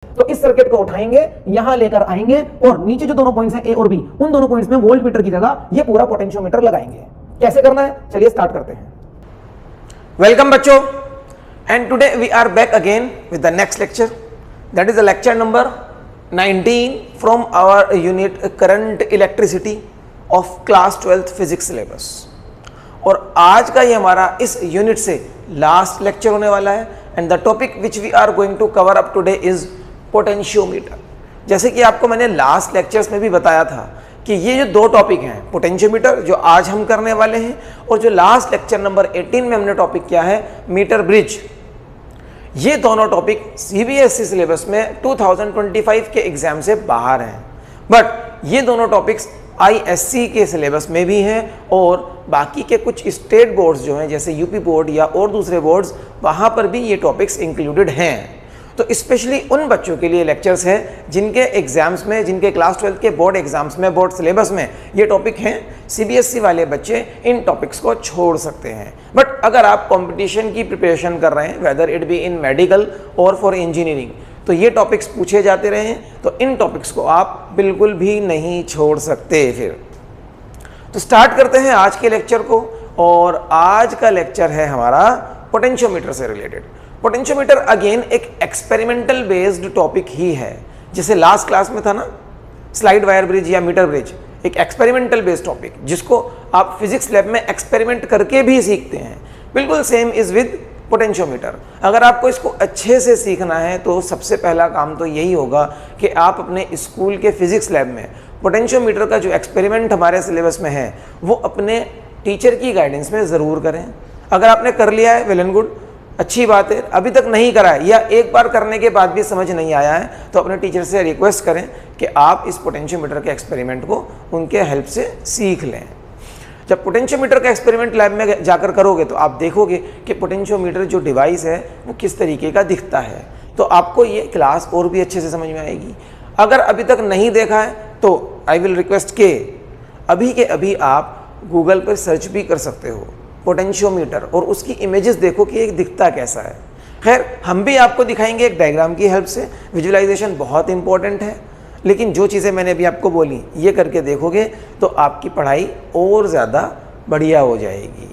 तो इस सर्किट को उठाएंगे, यहां लेकर आएंगे और नीचे जो दोनों पॉइंट्स हैं ए और बी, उन दोनों पॉइंट्स में वोल्ट मीटर की जगह ये पूरा पोटेंशियोमीटर लगाएंगे। कैसे करना है, चलिए स्टार्ट करते हैं। वेलकम बच्चों, and today we are back again with the next lecture, that is the lecture number 19 from our unit current electricity of class 12th physics syllabus. और आज का ये हमारा इस यूनिट से लास्ट लेक्चर होने वाला है and the topic which we are going to cover up today is potentiometer. जैसे कि आपको मैंने लास्ट लेक्चर्स में भी बताया था कि ये जो दो टॉपिक हैं, पोटेंशियोमीटर जो आज हम करने वाले हैं और जो लास्ट लेक्चर नंबर 18 में हमने टॉपिक किया है मीटर ब्रिज, ये दोनों टॉपिक सीबीएसई सिलेबस में 2025 के एग्जाम से बाहर हैं। बट ये दोनों टॉपिक्स आईएससी के सिलेबस में भी हैं और बाकी के कुछ स्टेट बोर्ड्स जो हैं जैसे यूपी बोर्ड या और दूसरे बोर्ड्स, वहाँ पर भी ये टॉपिक्स इंक्लूडेड हैं। तो स्पेशली उन बच्चों के लिए लेक्चर्स हैं जिनके एग्जाम्स में, जिनके क्लास 12 के बोर्ड एग्जाम्स में, बोर्ड सिलेबस में ये टॉपिक हैं। सीबीएसई वाले बच्चे इन टॉपिक्स को छोड़ सकते हैं। बट अगर आप कंपटीशन की प्रिपरेशन कर रहे हैं, whether it be in medical और फॉर इंजीनियरिंग, तो ये टॉपिक्स पूछे जाते रहे हैं, तो इन टॉपिक्स को आप बिल्कुल भी नहीं छोड़ सकते। फिर तो स्टार्ट करते हैं आज के लेक्चर को, और आज का लेक्चर है हमारा पोटेंशियोमीटर से रिलेटेड। पोटेंशियोमीटर अगेन एक एक्सपेरिमेंटल बेस्ड टॉपिक ही है, जैसे लास्ट क्लास में था ना स्लाइड वायर ब्रिज या मीटर ब्रिज, एक एक्सपेरिमेंटल बेस्ड टॉपिक जिसको आप फिजिक्स लैब में एक्सपेरिमेंट करके भी सीखते हैं। बिल्कुल सेम इज विद पोटेंशियोमीटर। अगर आपको इसको अच्छे से सीखना है तो सबसे पहला काम तो यही होगा कि आप अपने स्कूल के फिजिक्स लैब में पोटेंशियोमीटर का जो एक्सपेरिमेंट हमारे सिलेबस में है वो अपने टीचर की गाइडेंस में ज़रूर करें। अगर आपने कर लिया है वेल एंड गुड, अच्छी बात है। अभी तक नहीं करा है या एक बार करने के बाद भी समझ नहीं आया है तो अपने टीचर से रिक्वेस्ट करें कि आप इस पोटेंशियोमीटर के एक्सपेरिमेंट को उनके हेल्प से सीख लें। जब पोटेंशियोमीटर का एक्सपेरिमेंट लैब में जाकर करोगे तो आप देखोगे कि पोटेंशियोमीटर जो डिवाइस है वो किस तरीके का दिखता है, तो आपको ये क्लास और भी अच्छे से समझ में आएगी। अगर अभी तक नहीं देखा है तो आई विल रिक्वेस्ट के अभी के अभी आप गूगल पर सर्च भी कर सकते हो पोटेंशियोमीटर और उसकी इमेजेस देखो कि ये दिखता कैसा है। खैर हम भी आपको दिखाएंगे एक डायग्राम की हेल्प से। विजुअलाइजेशन बहुत इंपॉर्टेंट है, लेकिन जो चीज़ें मैंने अभी आपको बोली ये करके देखोगे तो आपकी पढ़ाई और ज़्यादा बढ़िया हो जाएगी।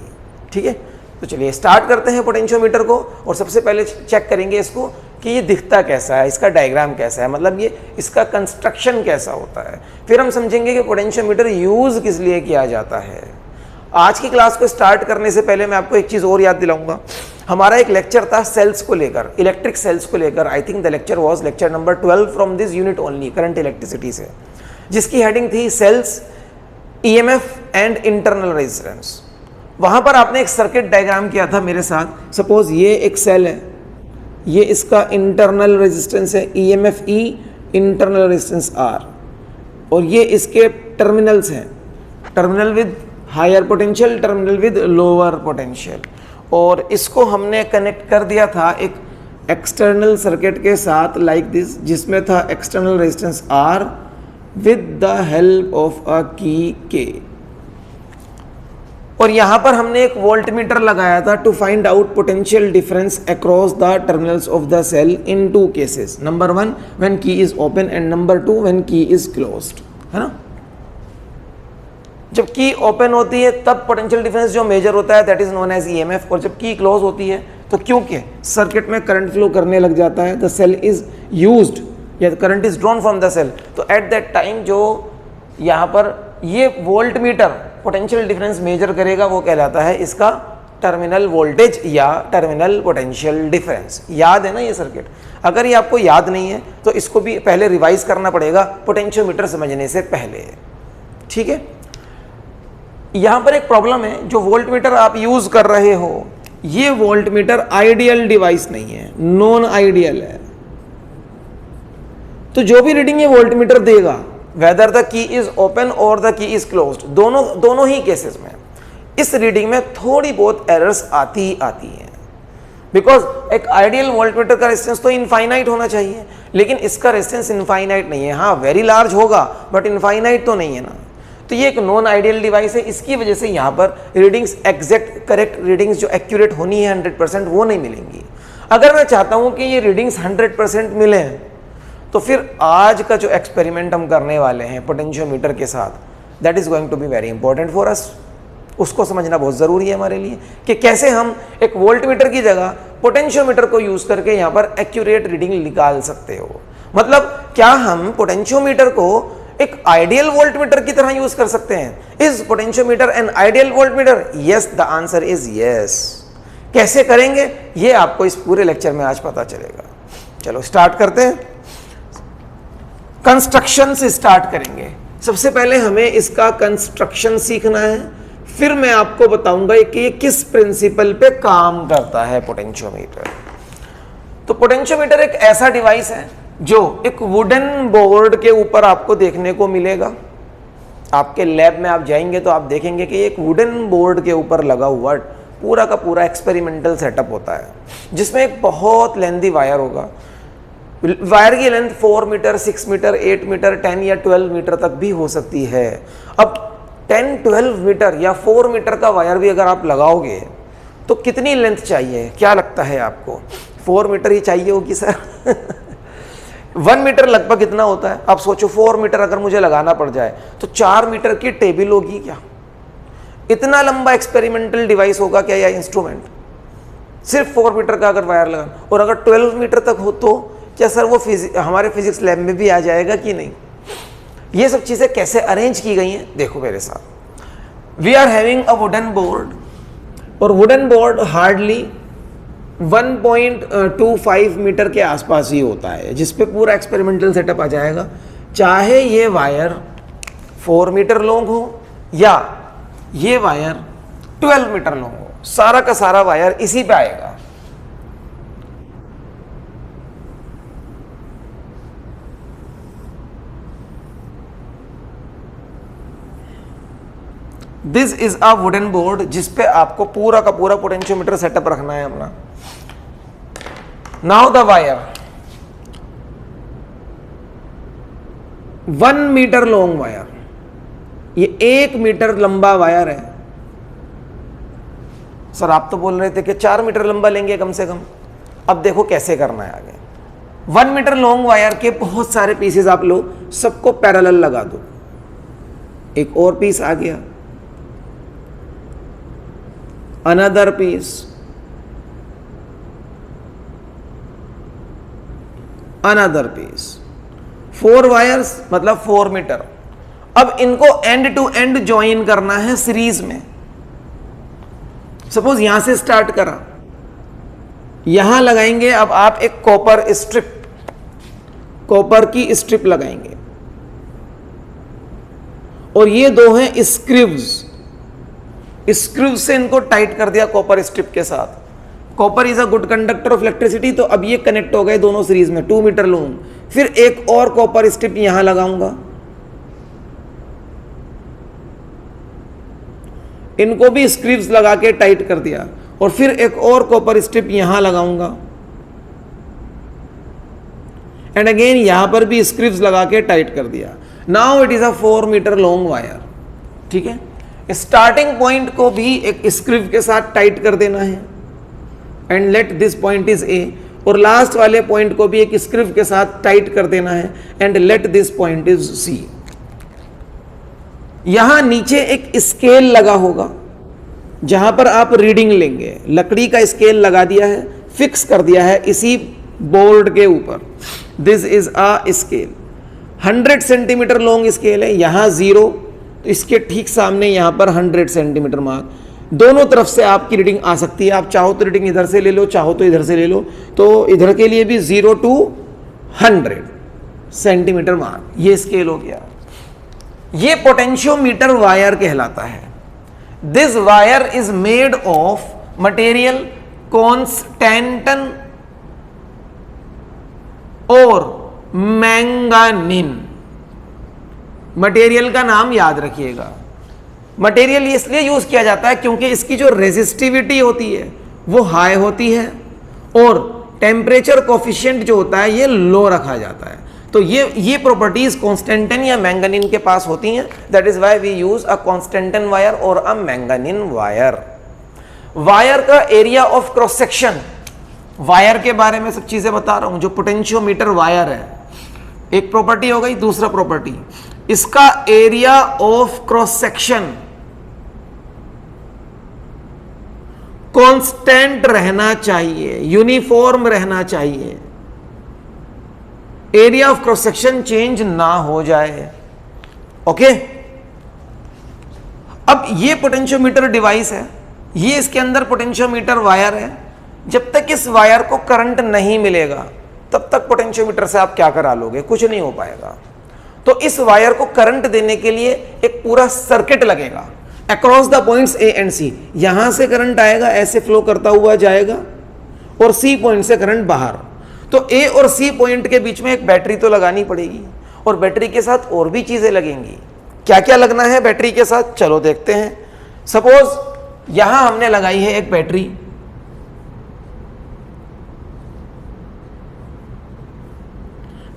ठीक है, तो चलिए स्टार्ट करते हैं पोटेंशियोमीटर को। और सबसे पहले चेक करेंगे इसको कि ये दिखता कैसा है, इसका डायग्राम कैसा है, मतलब ये इसका कंस्ट्रक्शन कैसा होता है। फिर हम समझेंगे कि पोटेंशियोमीटर यूज़ किस लिए किया जाता है। आज की क्लास को स्टार्ट करने से पहले मैं आपको एक चीज़ और याद दिलाऊंगा। हमारा एक लेक्चर था सेल्स को लेकर, इलेक्ट्रिक सेल्स को लेकर। I think the lecture was lecture number 12 from this unit only, current electricity से, जिसकी हेडिंग थी cells, EMF and internal resistance. वहाँ पर आपने एक सर्किट डायग्राम किया था मेरे साथ। सपोज ये एक सेल है, ये इसका इंटरनल रेजिस्टेंस है EMF E, internal resistance R, और ये इसके टर्मिनल्स हैं, terminal with higher potential, terminal with lower potential. और इसको हमने कनेक्ट कर दिया था एक एक्सटर्नल सर्किट के साथ लाइक दिस, जिसमें था external resistance R with the help of a की के। और यहाँ पर हमने एक वोल्ट मीटर लगाया था to find out potential difference across the terminals of the cell in two cases. Number 1 when key is open and number 2 when key is closed, है ना। जब की ओपन होती है तब पोटेंशियल डिफरेंस जो मेजर होता है that is known as EMF, और जब की क्लोज होती है तो क्योंकि सर्किट में करंट फ्लो करने लग जाता है, द सेल इज यूज्ड या current is drawn from the cell, तो एट दैट टाइम जो यहाँ पर ये voltmeter potential difference measure करेगा वो कहलाता है इसका टर्मिनल वोल्टेज या टर्मिनल पोटेंशियल डिफरेंस। याद है ना ये सर्किट? अगर ये आपको याद नहीं है तो इसको भी पहले रिवाइज करना पड़ेगा पोटेंशियोमीटर समझने से पहले। ठीक है, यहां पर एक प्रॉब्लम है, जो वोल्ट मीटर आप यूज कर रहे हो ये वोल्ट मीटर आइडियल डिवाइस नहीं है, नॉन आइडियल है। तो जो भी रीडिंग ये वोल्ट मीटर देगा, whether the key is open और द की इज क्लोज्ड, दोनों ही केसेस में इस रीडिंग में थोड़ी बहुत एरर्स आती हैं। बिकॉज एक आइडियल वोल्ट मीटर का रेजिस्टेंस तो इनफाइनाइट होना चाहिए, लेकिन इसका रेजिस्टेंस इनफाइनाइट नहीं है। हाँ वेरी लार्ज होगा बट इनफाइनाइट तो नहीं है ना। तो ये एक नॉन आइडियल डिवाइस है, इसकी वजह से यहाँ पर रीडिंग्स एग्जैक्ट करेक्ट रीडिंग्स जो एक्यूरेट होनी है 100% वो नहीं मिलेंगी। अगर मैं चाहता हूँ कि ये रीडिंग्स 100% मिले तो फिर आज का जो एक्सपेरिमेंट हम करने वाले हैं पोटेंशियोमीटर के साथ, that is going to be very important for us. उसको समझना बहुत ज़रूरी है हमारे लिए कि कैसे हम एक वोल्टमीटर की जगह पोटेंशियोमीटर को यूज करके यहाँ पर एक्यूरेट रीडिंग निकाल सकते हो। मतलब क्या हम पोटेंशियोमीटर को एक आइडियल वोल्टमीटर की तरह यूज कर सकते हैं? Is potentiometer an ideal voltmeter? Yes, the answer is yes. कैसे करेंगे ये आपको इस पूरे लेक्चर में आज पता चलेगा। चलो स्टार्ट करते हैं। कंस्ट्रक्शन से स्टार्ट करेंगे। सबसे पहले हमें इसका कंस्ट्रक्शन सीखना है, फिर मैं आपको बताऊंगा कि ये किस प्रिंसिपल पे काम करता है पोटेंशियोमीटर। तो पोटेंशियोमीटर एक ऐसा डिवाइस है जो एक वुडन बोर्ड के ऊपर आपको देखने को मिलेगा। आपके लैब में आप जाएंगे तो आप देखेंगे कि एक वुडन बोर्ड के ऊपर लगा हुआ पूरा का पूरा एक्सपेरिमेंटल सेटअप होता है, जिसमें एक बहुत लेंथी वायर होगा। वायर की लेंथ 4 मीटर, 6 मीटर, 8 मीटर, 10 या 12 मीटर तक भी हो सकती है। अब 10-12 मीटर या 4 मीटर का वायर भी अगर आप लगाओगे तो कितनी लेंथ चाहिए? क्या लगता है आपको? 4 मीटर ही चाहिए होगी सर? 1 मीटर लगभग इतना होता है। आप सोचो 4 मीटर अगर मुझे लगाना पड़ जाए तो 4 मीटर की टेबल होगी क्या? इतना लंबा एक्सपेरिमेंटल डिवाइस होगा क्या या इंस्ट्रूमेंट? सिर्फ 4 मीटर का अगर वायर लगा, और अगर 12 मीटर तक हो तो क्या सर वो हमारे फिजिक्स लैब में भी आ जाएगा कि नहीं? ये सब चीजें कैसे अरेंज की गई हैं देखो मेरे साथ। We are having a wooden board, और वुडन बोर्ड हार्डली 1.25 मीटर के आसपास ही होता है, जिसपे पूरा एक्सपेरिमेंटल सेटअप आ जाएगा। चाहे ये वायर 4 मीटर लॉन्ग हो या ये वायर 12 मीटर लॉन्ग हो, सारा का सारा वायर इसी पे आएगा। This is a wooden board जिसपे आपको पूरा का पूरा पोटेंशियोमीटर सेटअप रखना है अपना। Now the wire 1 metre long wire, ये 1 मीटर लंबा वायर है। सर आप तो बोल रहे थे कि 4 मीटर लंबा लेंगे कम से कम। अब देखो कैसे करना है आगे। 1 मीटर लॉन्ग वायर के बहुत सारे पीसेस आप लो, सबको पैरेलल लगा दो। एक और पीस आ गया, another piece, another piece. 4 wires मतलब 4 मीटर। अब इनको एंड टू एंड ज्वाइन करना है सीरीज में। सपोज यहां से स्टार्ट करा, यहां लगाएंगे अब आप एक कॉपर स्ट्रिप, कॉपर की स्ट्रिप लगाएंगे, और ये दो हैं स्क्रिव्स। स्क्रिव से इनको टाइट कर दिया कॉपर स्ट्रिप के साथ। Copper is a good conductor of electricity, तो अब ये कनेक्ट हो गए दोनों सीरीज में 2 मीटर लॉन्ग। फिर एक और कॉपर स्ट्रिप यहां लगाऊंगा, इनको भी स्क्रिव्स लगा के टाइट कर दिया, और फिर एक और कॉपर स्ट्रिप यहां लगाऊंगा, एंड अगेन यहां पर भी स्क्रिव्स लगा के टाइट कर दिया। Now it is a 4 metre long wire. ठीक है, स्टार्टिंग पॉइंट को भी एक स्क्रिव के साथ टाइट कर देना है, and let this point is a, और लास्ट वाले पॉइंट को भी एक स्क्रिव के साथ टाइट कर देना है, and let this point is C. यहां नीचे एक स्केल लगा होगा जहां पर आप रीडिंग लेंगे। लकड़ी का स्केल लगा दिया है, फिक्स कर दिया है इसी बोर्ड के ऊपर। This is a scale, 100 centimetre long scale है। यहां 0, तो इसके ठीक सामने यहां पर 100 सेंटीमीटर मार्क। दोनों तरफ से आपकी रीडिंग आ सकती है। आप चाहो तो रीडिंग इधर से ले लो, चाहो तो इधर से ले लो। तो इधर के लिए भी 0 to 100 सेंटीमीटर मार्क, ये स्केल हो गया। ये पोटेंशियोमीटर वायर कहलाता है। This wire is made of material constantan और मैंगानीन। मटेरियल का नाम याद रखिएगा। मटेरियल इसलिए यूज किया जाता है क्योंकि इसकी जो रेजिस्टिविटी होती है वो हाई होती है, और टेम्परेचर कोफिशिएंट जो होता है ये लो रखा जाता है। तो ये प्रॉपर्टीज कॉन्स्टेंटन या मैंगानीन के पास होती हैं। That is why we use a constantan wire और अ मैंगानीन वायर। वायर का area of cross section, wire के बारे में सब चीजें बता रहा हूं। जो पोटेंशियोमीटर वायर है, एक प्रॉपर्टी हो गई। दूसरा प्रॉपर्टी, इसका area of cross section constant रहना चाहिए, यूनिफॉर्म रहना चाहिए, area of cross section change ना हो जाए। ओके, अब ये पोटेंशियोमीटर डिवाइस है, ये इसके अंदर पोटेंशियोमीटर वायर है। जब तक इस वायर को करंट नहीं मिलेगा तब तक पोटेंशियोमीटर से आप क्या करा लोगे, कुछ नहीं हो पाएगा। तो इस वायर को करंट देने के लिए एक पूरा सर्किट लगेगा across the points A and C. यहां से करंट आएगा, ऐसे फ्लो करता हुआ जाएगा और सी पॉइंट से करंट बाहर। तो ए और सी पॉइंट के बीच में एक बैटरी तो लगानी पड़ेगी और बैटरी के साथ और भी चीजें लगेंगी। क्या क्या लगना है बैटरी के साथ, चलो देखते हैं। सपोज यहां हमने लगाई है एक बैटरी,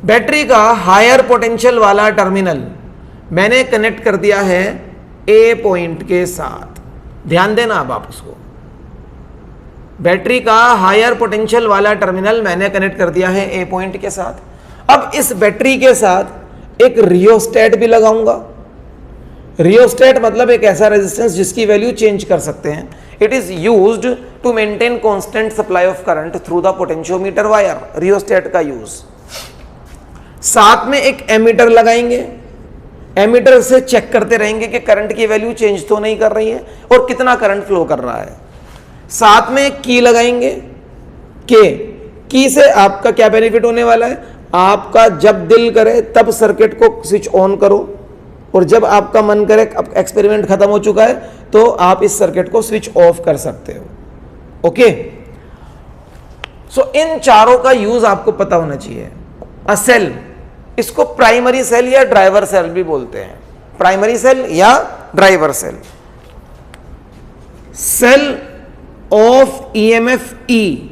बैटरी का हायर पोटेंशियल वाला टर्मिनल मैंने कनेक्ट कर दिया है ए पॉइंट के साथ। ध्यान देना अब आप उसको, बैटरी का हायर पोटेंशियल वाला टर्मिनल मैंने कनेक्ट कर दिया है ए पॉइंट के साथ। अब इस बैटरी के साथ एक रियोस्टेट भी लगाऊंगा। रियोस्टेट मतलब एक ऐसा रेजिस्टेंस जिसकी वैल्यू चेंज कर सकते हैं। It is used to maintain constant supply of current through the potentiometer wire, rheostat का यूज। साथ में एक एमीटर लगाएंगे, एमीटर से चेक करते रहेंगे कि करंट की वैल्यू चेंज तो नहीं कर रही है और कितना करंट फ्लो कर रहा है। साथ में एक की लगाएंगे, की से आपका क्या बेनिफिट होने वाला है, आपका जब दिल करे तब सर्किट को स्विच ऑन करो और जब आपका मन करे, अब एक्सपेरिमेंट खत्म हो चुका है तो आप इस सर्किट को स्विच ऑफ कर सकते हो। ओके, सो इन चारों का यूज आपको पता होना चाहिए। अ सेल, इसको प्राइमरी सेल या ड्राइवर सेल भी बोलते हैं, प्राइमरी सेल या driver cell. Cell of EMF E,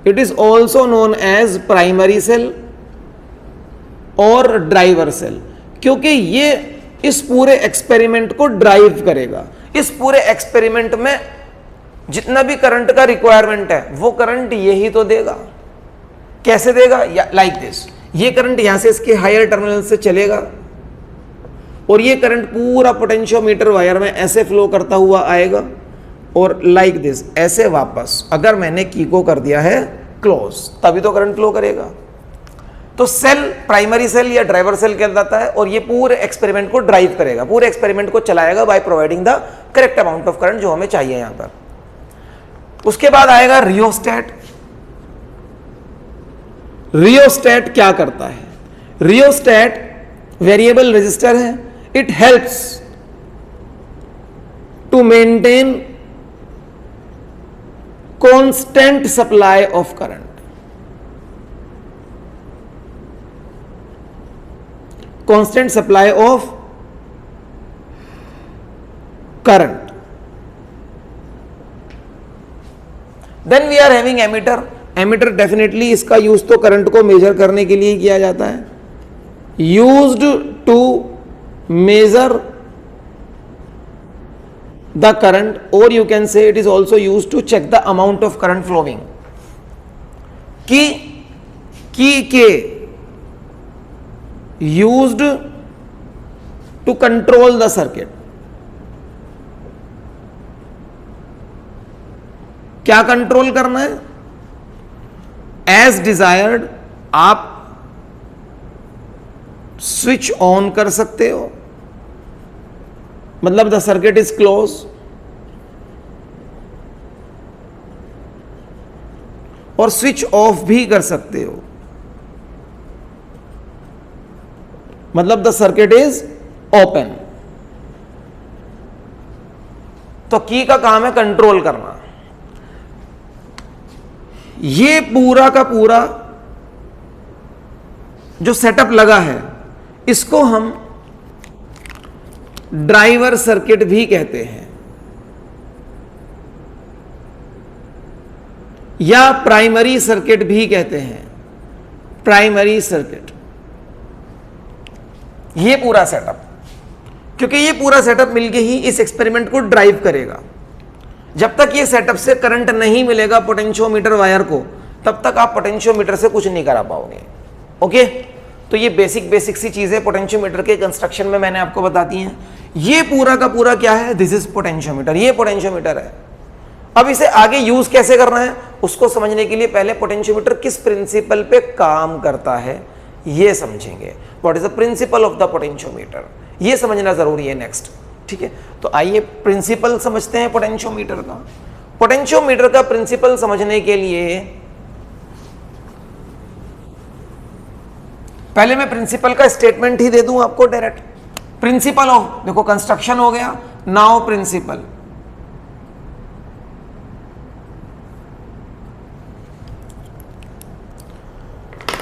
it is also known as primary cell और ड्राइवर सेल, क्योंकि ये इस पूरे एक्सपेरिमेंट को ड्राइव करेगा। इस पूरे एक्सपेरिमेंट में जितना भी करंट का रिक्वायरमेंट है वो करंट यही तो देगा। कैसे देगा, लाइक दिस, ये करंट यहां से इसके हायर टर्मिनल से चलेगा और ये करंट पूरा पोटेंशियोमीटर वायर में ऐसे फ्लो करता हुआ आएगा और लाइक दिस ऐसे वापस। अगर मैंने की को कर दिया है क्लोज तभी तो करंट फ्लो करेगा। तो सेल प्राइमरी सेल या ड्राइवर सेल कहलाता है और ये पूरे एक्सपेरिमेंट को ड्राइव करेगा, पूरे एक्सपेरिमेंट को चलाएगा by providing the correct amount of current जो हमें चाहिए यहां पर। उसके बाद आएगा रियोस्टेट। रियोस्टेट क्या करता है, रियोस्टेट वेरिएबल रेजिस्टर है। It helps to maintain constant supply of current. Constant supply of current. Then we are having ammeter. Ammeter definitely इसका यूज तो करंट को मेजर करने के लिए किया जाता है, used to measure the current और you can say it is also used to check the amount of current flowing. Key K used to control the circuit. क्या कंट्रोल करना है, एज डिजायर्ड आप स्विच ऑन कर सकते हो, मतलब the circuit is close, और स्विच ऑफ भी कर सकते हो, मतलब द सर्किट इज ओपन। तो की का काम है कंट्रोल करना। ये पूरा का पूरा जो सेटअप लगा है इसको हम ड्राइवर सर्किट भी कहते हैं या प्राइमरी सर्किट भी कहते हैं, प्राइमरी सर्किट। ये पूरा सेटअप, क्योंकि ये पूरा सेटअप मिलके ही इस एक्सपेरिमेंट को ड्राइव करेगा। जब तक ये सेटअप से करंट नहीं मिलेगा पोटेंशियोमीटर वायर को, तब तक आप पोटेंशियोमीटर से कुछ नहीं करा पाओगे। ओके, तो ये बेसिक सी चीजें पोटेंशियोमीटर के कंस्ट्रक्शन में मैंने आपको बता दी हैं। ये पूरा का पूरा क्या है, दिस इज पोटेंशियोमीटर, ये पोटेंशियोमीटर है। अब इसे आगे यूज कैसे करना है उसको समझने के लिए पहले पोटेंशियोमीटर किस प्रिंसिपल पे काम करता है ये समझेंगे। What is the principle of the potentiometer, ये समझना जरूरी है नेक्स्ट। ठीक है, तो आइए प्रिंसिपल समझते हैं पोटेंशियोमीटर का। पोटेंशियोमीटर का प्रिंसिपल समझने के लिए पहले मैं प्रिंसिपल का स्टेटमेंट ही दे दूं आपको डायरेक्ट। प्रिंसिपल ऑफ, देखो कंस्ट्रक्शन हो गया, नाउ प्रिंसिपल।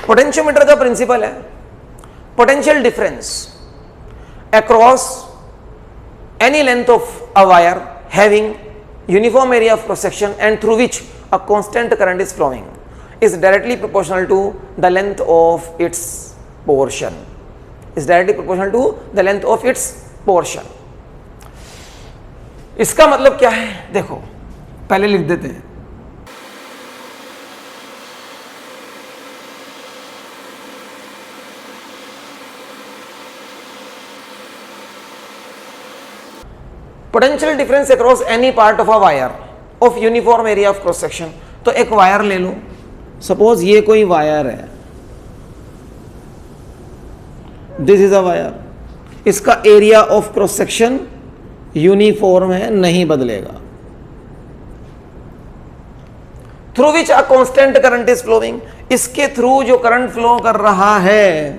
पोटेंशियोमीटर का प्रिंसिपल है potential difference across any length of a wire having uniform area of cross section and through which a constant current is flowing is directly proportional to the length of its portion, is directly proportional to the length of its portion. इसका मतलब क्या है, देखो पहले लिख देते हैं। Potential difference across any part of a wire of uniform area of cross section. तो एक वायर ले लो, सपोज ये कोई वायर है, दिस इज अ वायर, इसका area of cross section uniform है, नहीं बदलेगा। Through which a constant current is flowing, इसके थ्रू जो करंट फ्लो कर रहा है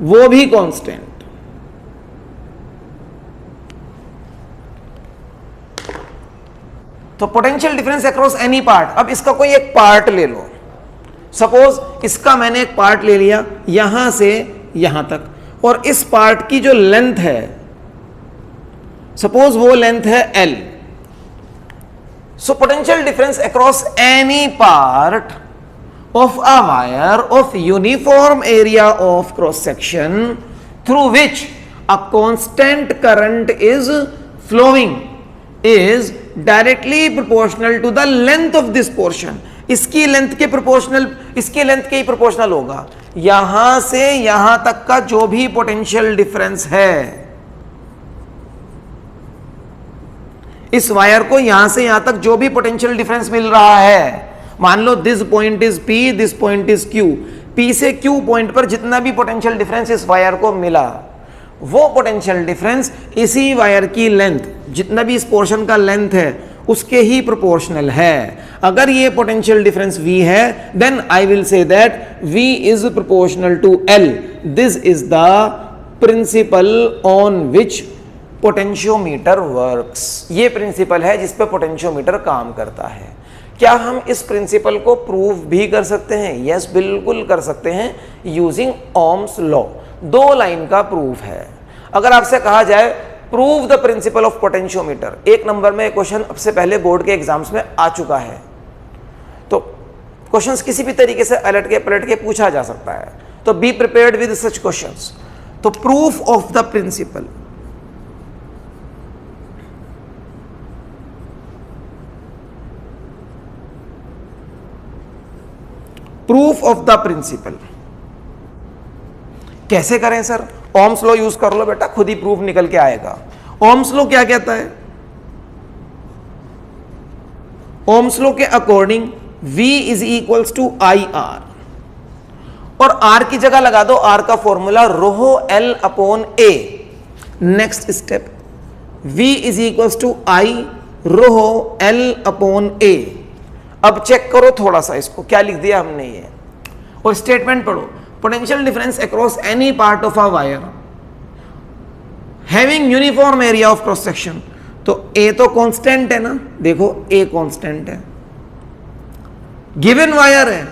वो भी कांस्टेंट। तो potential difference across any part, अब इसका कोई एक पार्ट ले लो, सपोज इसका मैंने एक पार्ट ले लिया यहां से यहां तक, और इस पार्ट की जो लेंथ है सपोज वो लेंथ है L। So potential difference across any part of a wire of uniform area of cross section through which a constant current is flowing is directly proportional to the length of this portion। इसकी length के proportional, इसके length के ही proportional होगा। यहां से यहां तक का जो भी पोटेंशियल डिफरेंस है, इस वायर को यहां से यहां तक जो भी पोटेंशियल डिफरेंस मिल रहा है, मान लो this point is P, this point is Q, P से Q पॉइंट पर जितना भी पोटेंशियल डिफरेंस इस वायर को मिला, वो पोटेंशियल डिफरेंस इसी वायर की लेंथ, जितना भी इस पोर्शन का लेंथ है उसके ही प्रोपोर्शनल है। अगर ये पोटेंशियल डिफरेंस V है, then I will say that V is proportional to L। This is the principle on which potentiometer works. ये प्रिंसिपल है जिस पे पोटेंशियोमीटर काम करता है। क्या हम इस प्रिंसिपल को प्रूव भी कर सकते हैं? यस, बिल्कुल कर सकते हैं यूजिंग ओम्स लॉ। 2 लाइन का प्रूफ है। अगर आपसे कहा जाए prove the principle of potentiometer, 1 number में क्वेश्चन अब से पहले बोर्ड के एग्जाम्स में आ चुका है, तो क्वेश्चंस किसी भी तरीके से अलट के पलट के पूछा जा सकता है, तो be prepared with such questions. तो proof of the principle, proof of the principle कैसे करें सर? ओम्स लॉ यूज कर लो बेटा, खुद ही प्रूफ निकल के आएगा। ओम्स लॉ क्या कहता है? ओम्स लॉ के according V is equals to IR, और R की जगह लगा दो R का formula rho L upon A। Next step, V is equals to I rho L upon A। अब चेक करो थोड़ा सा इसको, क्या लिख दिया हमने ये, और स्टेटमेंट पढ़ो। Potential difference across any part of a wire having uniform area of cross section. तो A तो कांस्टेंट है ना, देखो A कांस्टेंट है, गिवन वायर है,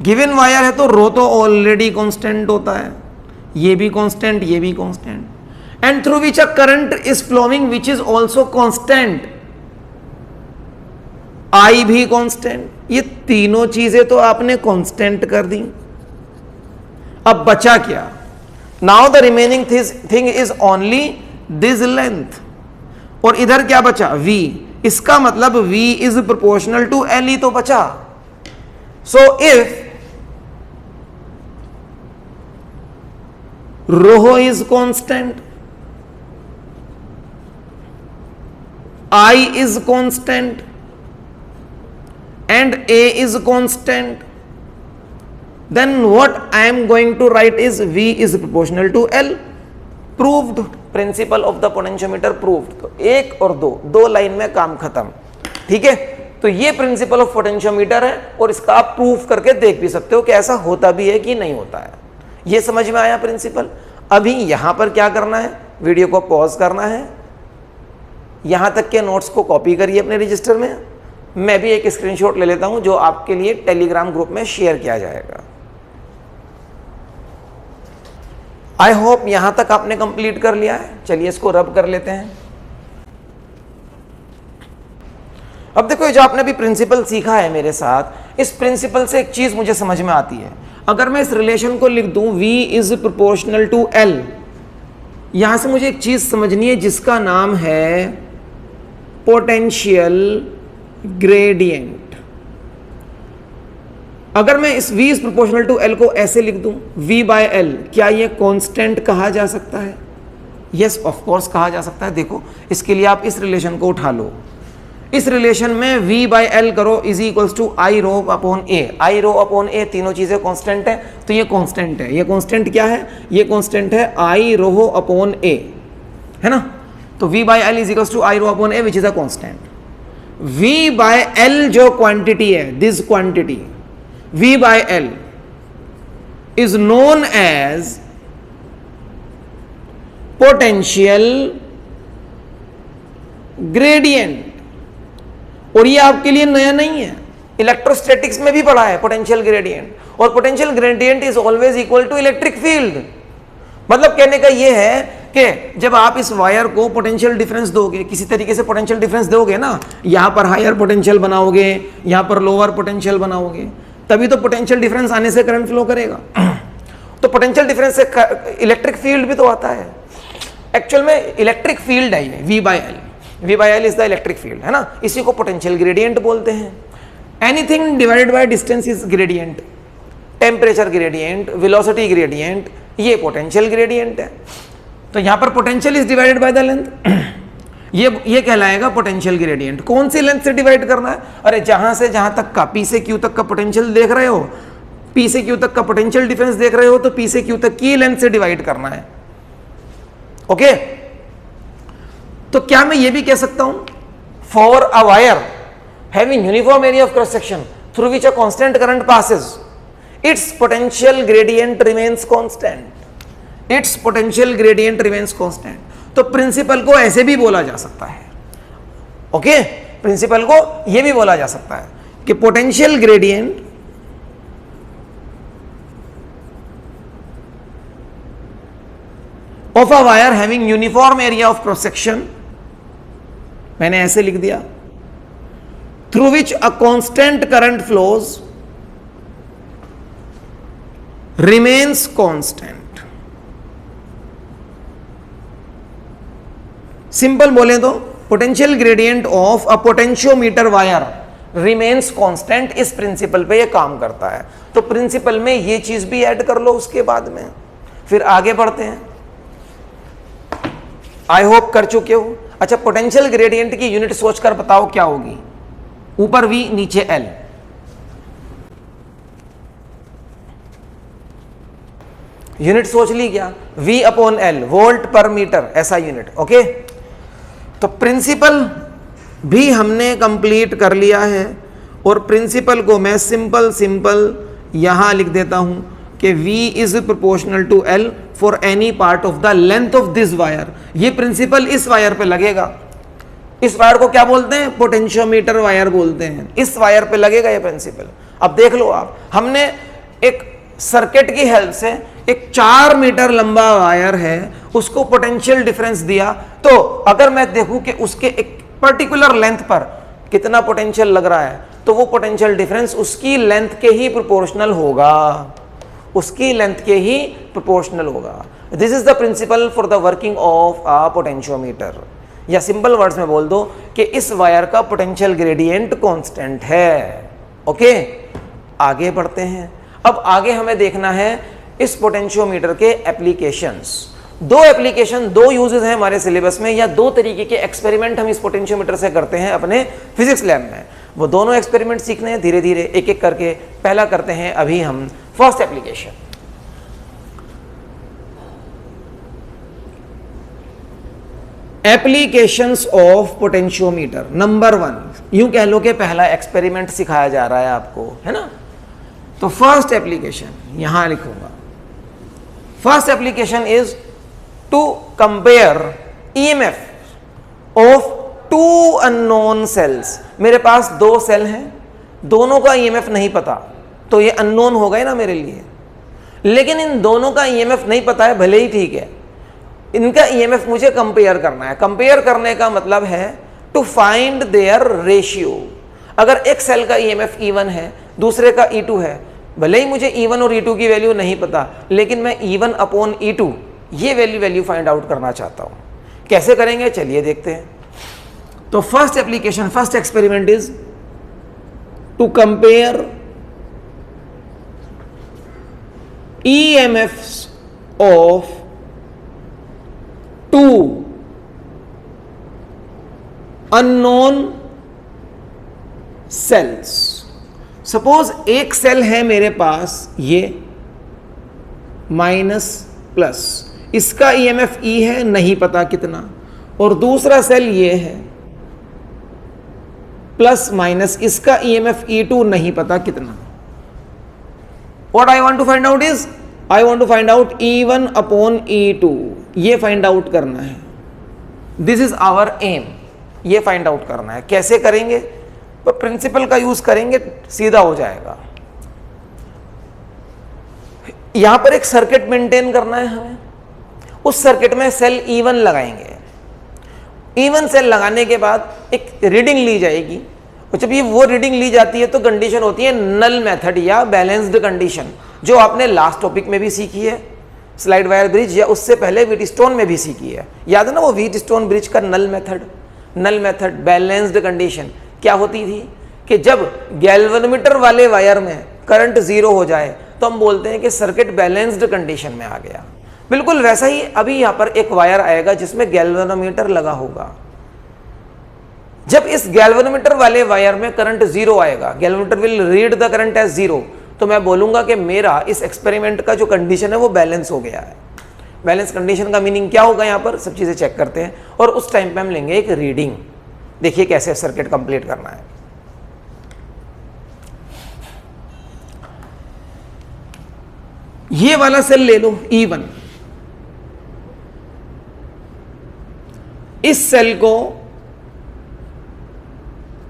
गिवन वायर है तो रो तो ऑलरेडी कांस्टेंट होता है, ये भी कांस्टेंट, ये भी constant, and through which a current is flowing which is also constant, I भी कांस्टेंट। ये तीनों चीजें तो आपने कांस्टेंट कर दी। अब बचा क्या? Now the remaining thing is only this length, और इधर क्या बचा? V। इसका मतलब V is proportional to L ही तो बचा। So if rho is constant, I is constant and A is constant, then what I am going to write is V is proportional to L. Proved, principle of the potentiometer proved. तो एक और दो line में काम खत्म, ठीक है। तो ये प्रिंसिपल ऑफ पोटेंशियोमीटर है और इसका आप प्रूफ करके देख भी सकते हो कि ऐसा होता भी है कि नहीं होता है। ये समझ में आया प्रिंसिपल। अभी यहां पर क्या करना है, वीडियो को पॉज करना है, यहां तक के नोट्स को कॉपी करिए अपने रजिस्टर में। मैं भी एक स्क्रीनशॉट ले लेता हूं जो आपके लिए टेलीग्राम ग्रुप में शेयर किया जाएगा। आई होप यहां तक आपने कंप्लीट कर लिया है। चलिए इसको रब कर लेते हैं। अब देखो, ये जो आपने अभी प्रिंसिपल सीखा है मेरे साथ, इस प्रिंसिपल से एक चीज मुझे समझ में आती है। अगर मैं इस रिलेशन को लिख दूं V is proportional to L, यहां से मुझे एक चीज समझनी है जिसका नाम है पोटेंशियल ग्रेडियंट। अगर मैं इस V is proportional to L को ऐसे लिख दूं, V बाय L, क्या ये कांस्टेंट कहा जा सकता है? यस, ऑफ कोर्स कहा जा सकता है। देखो, इसके लिए आप इस रिलेशन को उठा लो। इस रिलेशन में V बाय L करो is equals to I rho upon A. I rho upon A, तीनों चीजें कांस्टेंट है, तो ये कांस्टेंट है। ये कांस्टेंट क्या है? ये कांस्टेंट है आई रो अपॉन ए, है ना। तो V by L is equals to I rho upon A which is a constant. V by L जो क्वांटिटी है, this quantity V by L is known as potential gradient. और ये आपके लिए नया नहीं है, इलेक्ट्रोस्टैटिक्स में भी पढ़ा है पोटेंशियल ग्रेडियंट। और potential gradient is always equal to electric field. मतलब कहने का ये है कि जब आप इस वायर को पोटेंशियल डिफरेंस दोगे, किसी तरीके से पोटेंशियल डिफरेंस दोगे ना, यहां पर हायर पोटेंशियल बनाओगे, यहां पर लोअर पोटेंशियल बनाओगे, तभी तो पोटेंशियल डिफरेंस आने से करंट फ्लो करेगा। तो पोटेंशियल डिफरेंस से इलेक्ट्रिक फील्ड भी तो आता है। एक्चुअल में इलेक्ट्रिक फील्ड है ये V by L। V by L is the electric field, है ना। इसी को पोटेंशियल ग्रेडियंट बोलते हैं। Anything divided by distance is gradient. Temperature gradient, velocity gradient, ये पोटेंशियल ग्रेडियंट है। तो यहां पर potential is divided by the length, ये कहलाएगा पोटेंशियल ग्रेडियंट। कौन सी लेंथ से डिवाइड करना है? अरे जहां से जहां तक का, P से Q तक का पोटेंशियल देख रहे हो, P से Q तक का पोटेंशियल डिफरेंस देख रहे हो, तो P से Q तक की लेंथ से डिवाइड करना है। ओके, तो क्या मैं ये भी कह सकता हूं, for a wire having uniform area of cross section through which a constant current passes, it's potential gradient remains constant. It's potential gradient remains constant. तो प्रिंसिपल को ऐसे भी बोला जा सकता है। ओके, प्रिंसिपल को यह भी बोला जा सकता है कि potential gradient of a wire having uniform area of cross section, मैंने ऐसे लिख दिया, through which a constant current flows remains constant. Simple बोले तो potential gradient of a potentiometer wire remains constant. इस प्रिंसिपल पे ये काम करता है। तो प्रिंसिपल में ये चीज भी ऐड कर लो उसके बाद में, फिर आगे बढ़ते हैं। आई होप कर चुके हो। अच्छा, पोटेंशियल ग्रेडियंट की यूनिट सोचकर बताओ क्या होगी। ऊपर V, नीचे L। यूनिट सोच ली क्या? V upon L, volt per metre, ऐसा यूनिट। ओके, तो प्रिंसिपल भी हमने कंप्लीट कर लिया है। और प्रिंसिपल को मैं सिंपल यहां लिख देता हूं कि V is proportional to L for any part of the length of this wire. ये प्रिंसिपल इस वायर पे लगेगा। इस वायर को क्या बोलते हैं? पोटेंशियोमीटर वायर बोलते हैं। इस वायर पे लगेगा ये प्रिंसिपल। अब देख लो आप, हमने एक सर्किट की हेल्प से एक 4 मीटर लंबा वायर है, उसको पोटेंशियल डिफरेंस दिया। तो अगर मैं देखूं कि उसके एक पर्टिकुलर लेंथ पर कितना पोटेंशियल लग रहा है, तो वो पोटेंशियल डिफरेंस उसकी लेंथ के ही प्रोपोर्शनल होगा। उसकी लेंथ के ही प्रोपोर्शनल होगा। This is the principle for the working of a potentiometer. या सिंपल वर्ड्स में बोल दो कि इस वायर का पोटेंशियल ग्रेडियंट कांस्टेंट है। ओके, आगे बढ़ते हैं। अब आगे हमें देखना है इस पोटेंशियोमीटर के एप्लीकेशंस। दो एप्लीकेशन, दो यूजेस हैं हमारे सिलेबस में, या दो तरीके के एक्सपेरिमेंट हम इस पोटेंशियोमीटर से करते हैं अपने फिजिक्स लैब में। वो दोनों एक्सपेरिमेंट सीखने हैं धीरे धीरे एक एक करके। पहला करते हैं अभी हम first application. Applications of potentiometer number 1, यूं कह लो कि पहला एक्सपेरिमेंट सिखाया जा रहा है आपको, है ना। तो फर्स्ट एप्लीकेशन यहां लिखूंगा। First application is to compare EMF of two unknown cells. मेरे पास दो सेल हैं, दोनों का ईएमएफ नहीं पता, तो ये अननोन हो गए ना मेरे लिए। लेकिन इन दोनों का ईएमएफ नहीं पता है, भले ही ठीक है, इनका ईएमएफ मुझे कंपेयर करना है। कंपेयर करने का मतलब है टू फाइंड देयर रेशियो। अगर एक सेल का ईएमएफ E1 है, दूसरे का E2 है, भले ही मुझे E1 और E2 की वैल्यू नहीं पता, लेकिन मैं E1 अपॉन E2 ये वैल्यू फाइंड आउट करना चाहता हूं। कैसे करेंगे चलिए देखते हैं। तो first application, first experiment is to compare EMFs of two unknown cells. Suppose एक सेल है मेरे पास ये माइनस प्लस, इसका ईएमएफ ई है नहीं पता कितना, और दूसरा सेल ये है प्लस माइनस, इसका ईएमएफ E2 नहीं पता कितना। What I want to find out is I want to find out E1 upon E2, ये फाइंड आउट करना है। दिस इज आवर एम, ये फाइंड आउट करना है। कैसे करेंगे? तो प्रिंसिपल का यूज करेंगे, सीधा हो जाएगा। यहां पर एक सर्किट मेंटेन करना है हमें। उस सर्किट में सेल E1 लगाएंगे। E1 सेल लगाने के बाद एक रीडिंग ली जाएगी, और जब ये वो रीडिंग ली जाती है तो कंडीशन होती है नल मेथड या बैलेंस्ड कंडीशन, जो आपने लास्ट टॉपिक में भी सीखी है, स्लाइड वायर ब्रिज, या उससे पहले व्हीटस्टोन में भी सीखी है। याद है ना वो व्हीटस्टोन ब्रिज का नल मेथड? नल मेथड, बैलेंस्ड कंडीशन क्या होती थी कि जब गैल्वेनोमीटर वाले वायर में करंट जीरो हो जाए तो हम बोलते हैं कि सर्किट बैलेंस्ड कंडीशन में आ गया। बिल्कुल वैसा ही अभी यहां पर एक वायर आएगा जिसमें गैल्वेनोमीटर लगा होगा। जब इस गैल्वेनोमीटर वाले वायर में करंट जीरो आएगा, galvanometer will read the current as zero, तो मैं बोलूंगा कि मेरा इस एक्सपेरिमेंट का जो कंडीशन है वो बैलेंस हो गया है। बैलेंस कंडीशन का मीनिंग क्या होगा? यहां पर सब चीजें चेक करते हैं, और उस टाइम पे हम लेंगे एक रीडिंग। देखिए कैसे सर्किट कंप्लीट करना है। ये वाला सेल ले लो E1, इस सेल को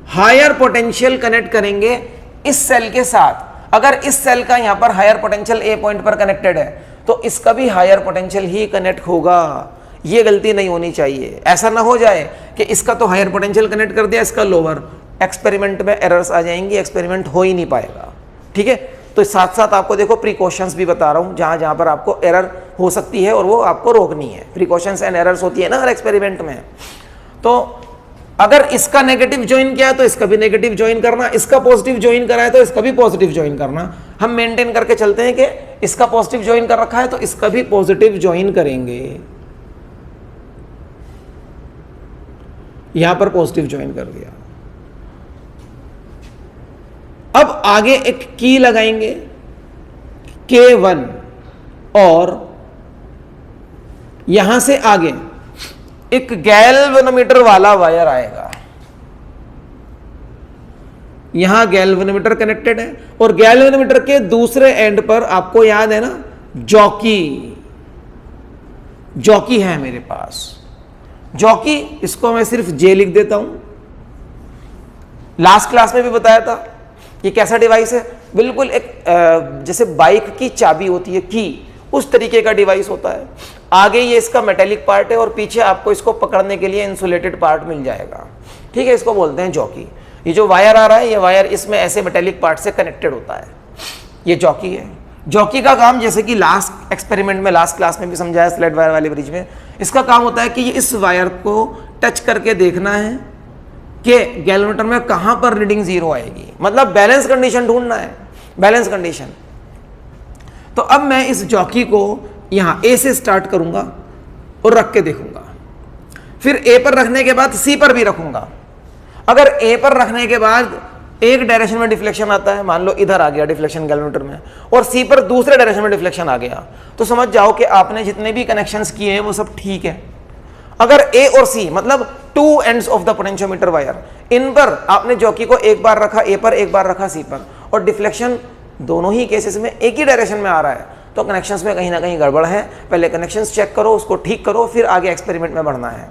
हायर पोटेंशियल कनेक्ट करेंगे इस सेल के साथ। अगर इस सेल का यहां पर हायर पोटेंशियल A पॉइंट पर कनेक्टेड है तो इसका भी हायर पोटेंशियल ही कनेक्ट होगा। ये गलती नहीं होनी चाहिए। ऐसा ना हो जाए कि इसका तो हायर पोटेंशियल कनेक्ट कर दिया, इसका लोअर, एक्सपेरिमेंट में एरर्स आ जाएंगी, एक्सपेरिमेंट हो ही नहीं पाएगा। ठीक है, तो साथ साथ आपको देखो प्रिकॉशंस भी बता रहा हूं, जहां जहां पर आपको एरर हो सकती है और वो आपको रोकनी है। प्रिकॉशंस एंड एरर्स होती है ना हर एक्सपेरिमेंट में। तो अगर इसका नेगेटिव ज्वाइन किया तो इसका भी नेगेटिव ज्वाइन करना, इसका पॉजिटिव ज्वाइन करा है तो इसका भी पॉजिटिव ज्वाइन करना। हम मेंटेन करके चलते हैं कि इसका पॉजिटिव ज्वाइन कर रखा है तो इसका भी पॉजिटिव ज्वाइन करेंगे। यहां पर पॉजिटिव ज्वाइन कर दिया। अब आगे एक की लगाएंगे K1, और यहां से आगे एक गैल्वेनोमीटर वाला वायर आएगा। यहां गैल्वेनोमीटर कनेक्टेड है, और गैल्वेनोमीटर के दूसरे एंड पर आपको याद है ना जॉकी है मेरे पास। जॉकी, इसको मैं सिर्फ J लिख देता हूं। लास्ट क्लास में भी बताया था ये कैसा डिवाइस है। बिल्कुल एक जैसे बाइक की चाबी होती है की, उस तरीके का डिवाइस होता है। आगे ये इसका मेटेलिक पार्ट है और पीछे आपको इसको पकड़ने के लिए इंसुलेटेड पार्ट मिल जाएगा। ठीक है, इसको बोलते हैं जॉकी। ये जो वायर आ रहा है, ये वायर इसमें ऐसे मेटेलिक पार्ट से कनेक्टेड होता है। ये जॉकी है। जॉकी का काम, जैसे कि लास्ट एक्सपेरिमेंट में, लास्ट क्लास में भी समझाया स्लाइड वायर वाले ब्रिज में, इसका काम होता है कि ये इस वायर को टच करके देखना है कि गैल्वेनोमीटर में कहां पर रीडिंग जीरो आएगी। मतलब बैलेंस कंडीशन ढूंढना है, बैलेंस कंडीशन। तो अब मैं इस जॉकी को यहां ए से स्टार्ट करूंगा और रख के देखूंगा, फिर ए पर रखने के बाद सी पर भी रखूंगा। अगर ए पर रखने के बाद एक डायरेक्शन में डिफ्लेक्शन आता है, मान लो इधर आ गया डिफ्लेक्शन गैल्वेनोमीटर में, और सी पर दूसरे डायरेक्शन में डिफ्लेक्शन आ गया, तो समझ जाओ कि आपने जितने भी कनेक्शंस किए हैं वो सब ठीक है। अगर ए और सी मतलब two ends of the potentiometer wire, इन पर आपने जॉकी को एक बार रखा ए पर, एक बार रखा सी पर, और डिफ्लेक्शन दोनों ही केसेस में एक ही डायरेक्शन में आ रहा है, तो कनेक्शंस में कहीं ना कहीं गड़बड़ है। पहले कनेक्शंस चेक करो, उसको ठीक करो, फिर आगे एक्सपेरिमेंट में बढ़ना है।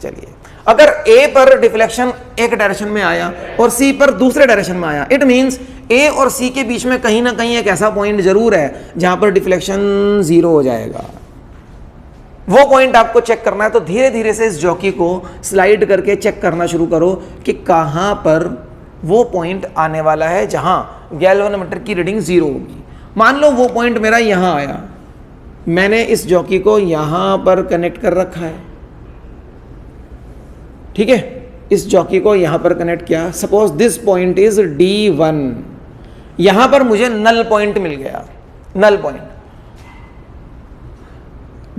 चलिए, अगर ए पर डिफ्लेक्शन एक डायरेक्शन में आया और सी पर दूसरे डायरेक्शन में आया, इट मींस ए और सी के बीच में कहीं ना कहीं एक ऐसा पॉइंट जरूर है जहां पर डिफ्लेक्शन जीरो हो जाएगा। वो पॉइंट आपको चेक करना है, तो धीरे धीरे से इस जॉकी को स्लाइड करके चेक करना शुरू करो कि कहां पर वो पॉइंट आने वाला है जहां गैल्वेनोमीटर की रीडिंग जीरो होगी। मान लो वो पॉइंट मेरा यहां आया, मैंने इस जॉकी को यहां पर कनेक्ट कर रखा है, ठीक है, इस जॉकी को यहां पर कनेक्ट किया। Suppose this point is D1, यहां पर मुझे नल पॉइंट मिल गया, नल पॉइंट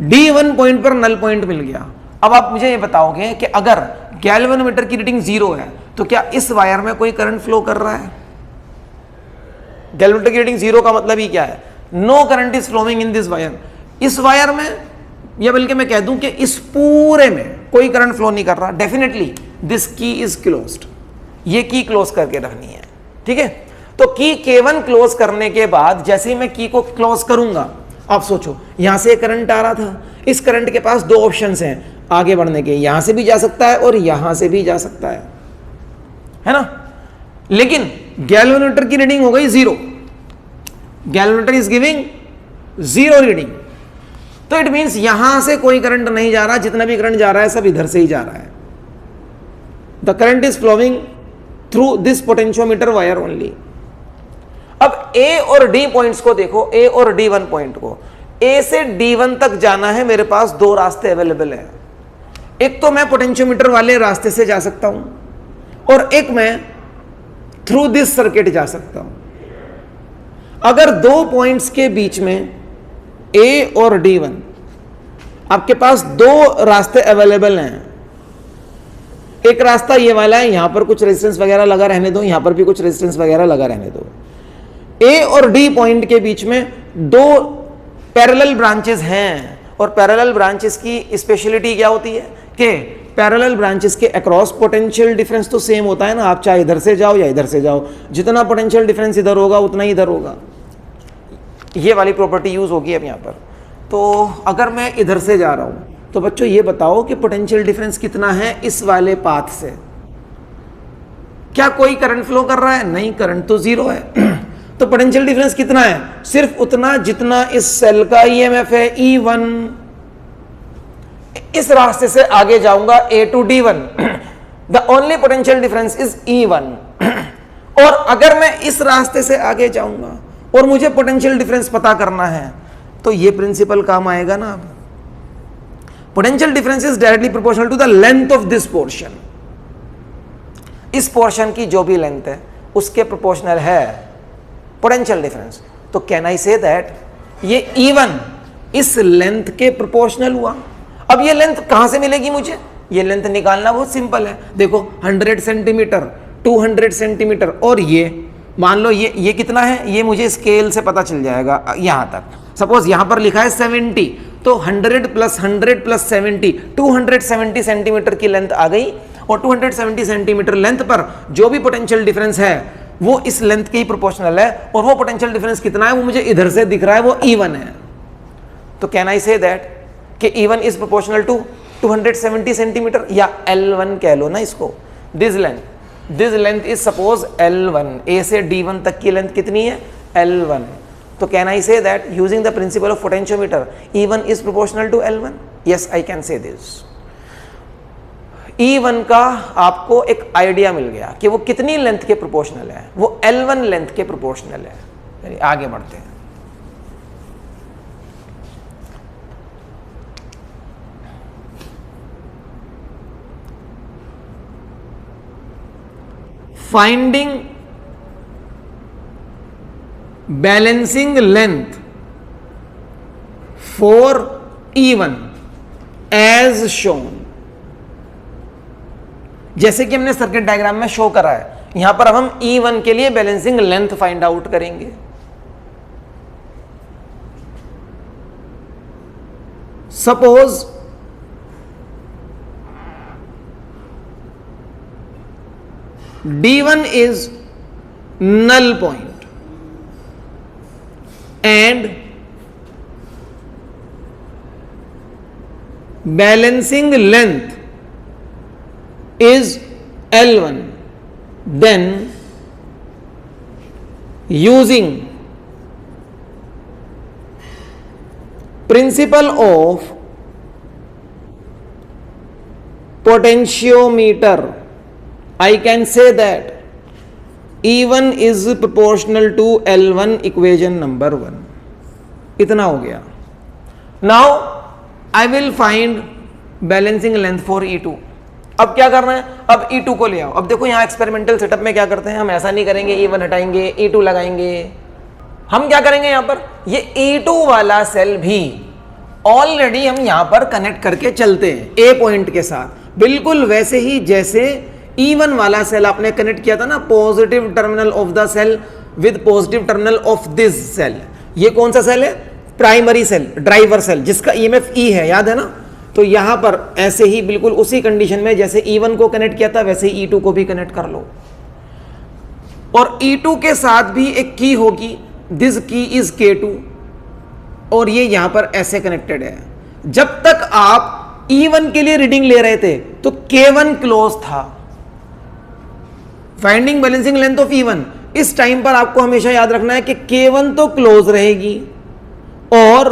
D1 पॉइंट पर नल पॉइंट मिल गया। अब आप मुझे ये बताओगे कि अगर गैल्वेनोमीटर की रीडिंग जीरो है तो क्या इस वायर में कोई करंट फ्लो कर रहा है? गैल्वेनोमीटर की रीडिंग जीरो का मतलब ही क्या है? No current is flowing in this wire. इस वायर में, या बल्कि मैं कह दूं कि इस पूरे में कोई करंट फ्लो नहीं कर रहा। डेफिनेटली दिस की इज क्लोज्ड, ये की क्लोज करके रखनी है, ठीक है। तो की K1 क्लोज करने के बाद जैसे ही मैं की को क्लोज करूंगा, आप सोचो यहां से करंट आ रहा था, इस करंट के पास दो ऑप्शंस हैं आगे बढ़ने के, यहां से भी जा सकता है और यहां से भी जा सकता है ना। लेकिन गैल्वेनोमीटर की रीडिंग हो गई zero, galvanometer is giving zero reading, तो इट मींस यहां से कोई करंट नहीं जा रहा, जितना भी करंट जा रहा है सब इधर से ही जा रहा है। The current is flowing through this potentiometer wire only. अब ए और डी पॉइंट्स को देखो, ए और D1 पॉइंट को, ए से D1 तक जाना है, मेरे पास दो रास्ते अवेलेबल है। एक तो मैं पोटेंशियोमीटर वाले रास्ते से जा सकता हूं और एक मैं थ्रू दिस सर्किट जा सकता हूं। अगर दो पॉइंट्स के बीच में ए और D1, आपके पास दो रास्ते अवेलेबल हैं। एक रास्ता ये वाला है, यहां पर कुछ रेजिस्टेंस वगैरह लगा रहने दो, यहां पर भी कुछ रेजिस्टेंस वगैरह लगा रहने दो। ए और डी पॉइंट के बीच में दो पैरेलल ब्रांचेस हैं, और पैरेलल ब्रांचेस की स्पेशलिटी क्या होती है कि पैरेलल ब्रांचेस के अक्रॉस पोटेंशियल डिफरेंस तो सेम होता है ना। आप चाहे इधर से जाओ या इधर से जाओ, जितना पोटेंशियल डिफरेंस इधर होगा उतना ही इधर होगा। ये वाली प्रॉपर्टी यूज होगी अब यहां पर। तो अगर मैं इधर से जा रहा हूं तो बच्चों ये बताओ कि पोटेंशियल डिफरेंस कितना है इस वाले पाथ से? क्या कोई करंट फ्लो कर रहा है? नहीं, करंट तो जीरो है। तो पोटेंशियल डिफरेंस कितना है? सिर्फ उतना जितना इस सेल का ईएमएफ है E1। इस रास्ते से आगे जाऊंगा A to D1, the only potential difference is E1। और अगर मैं इस रास्ते से आगे जाऊंगा और मुझे पोटेंशियल डिफरेंस पता करना है तो ये प्रिंसिपल काम आएगा ना। अब potential difference is directly proportional to the length of this portion. इस पोर्शन की जो भी लेंथ है उसके प्रोपोर्शनल है पोटेंशियल डिफरेंस। तो कैन आई से दैट ये E1 इस लेंथ के प्रोपोर्शनल हुआ। अब ये लेंथ कहां से मिलेगी मुझे? ये लेंथ निकालना बहुत सिंपल है। देखो 100 सेंटीमीटर, 200 सेंटीमीटर, और ये मान लो ये कितना है, ये मुझे स्केल से पता चल जाएगा यहां तक। सपोज यहां पर लिखा है 70, तो 100 प्लस 70 270 सेंटीमीटर की लेंथ आ गई। और 270 सेंटीमीटर लेंथ पर जो भी पोटेंशियल डिफरेंस है वो इस लेंथ के ही प्रोपोर्शनल है। और वो पोटेंशियल डिफरेंस कितना है वो मुझे इधर से दिख रहा है, वो E1 है। तो कैन आई से दैट कि E1 is proportional to 270 centimetre, या L1 कह लो ना इसको। This length is suppose L1, A से D1 तक की लेंथ कितनी है? L1। तो can I say that using the principle of potentiometer E1 is proportional to L1? Yes, I can say this. E1 का आपको एक आइडिया मिल गया कि वो कितनी लेंथ के प्रोपोर्शनल है, वो L1 लेंथ के प्रोपोर्शनल है। चलिए आगे बढ़ते हैं। Finding balancing length for E1 as shown, जैसे कि हमने सर्किट डायग्राम में शो करा है। यहां पर अब हम E1 के लिए बैलेंसिंग लेंथ फाइंड आउट करेंगे। Suppose D1 is null point and balancing length is L1, then using principle of potentiometer, I can say that E1 is proportional to L1 equation number 1। इतना हो गया। Now I will find balancing length for E2। अब क्या करना है, अब E2 को ले आओ। अब देखो यहां एक्सपेरिमेंटल सेटअप में क्या करते हैं, हम ऐसा नहीं करेंगे E1 हटाएंगे E2 लगाएंगे। हम क्या करेंगे, यहां पर ये E2 वाला सेल भी ऑलरेडी हम यहां पर कनेक्ट करके चलते हैं A पॉइंट के साथ, बिल्कुल वैसे ही जैसे E1 वाला सेल आपने कनेक्ट किया था ना, positive terminal of the cell with positive terminal of this cell. ये कौन सा सेल है, प्राइमरी सेल, ड्राइवर सेल, जिसका EMF E है, याद है ना। तो यहां पर ऐसे ही बिल्कुल उसी कंडीशन में जैसे E1 को कनेक्ट किया था वैसे ही E2 को भी कनेक्ट कर लो। और E2 के साथ भी एक की होगी, दिस की इज K2, और ये यहां पर ऐसे कनेक्टेड है। जब तक आप E1 के लिए रीडिंग ले रहे थे तो K1 क्लोज था। Finding balancing length of E1, इस टाइम पर आपको हमेशा याद रखना है कि K1 तो क्लोज रहेगी और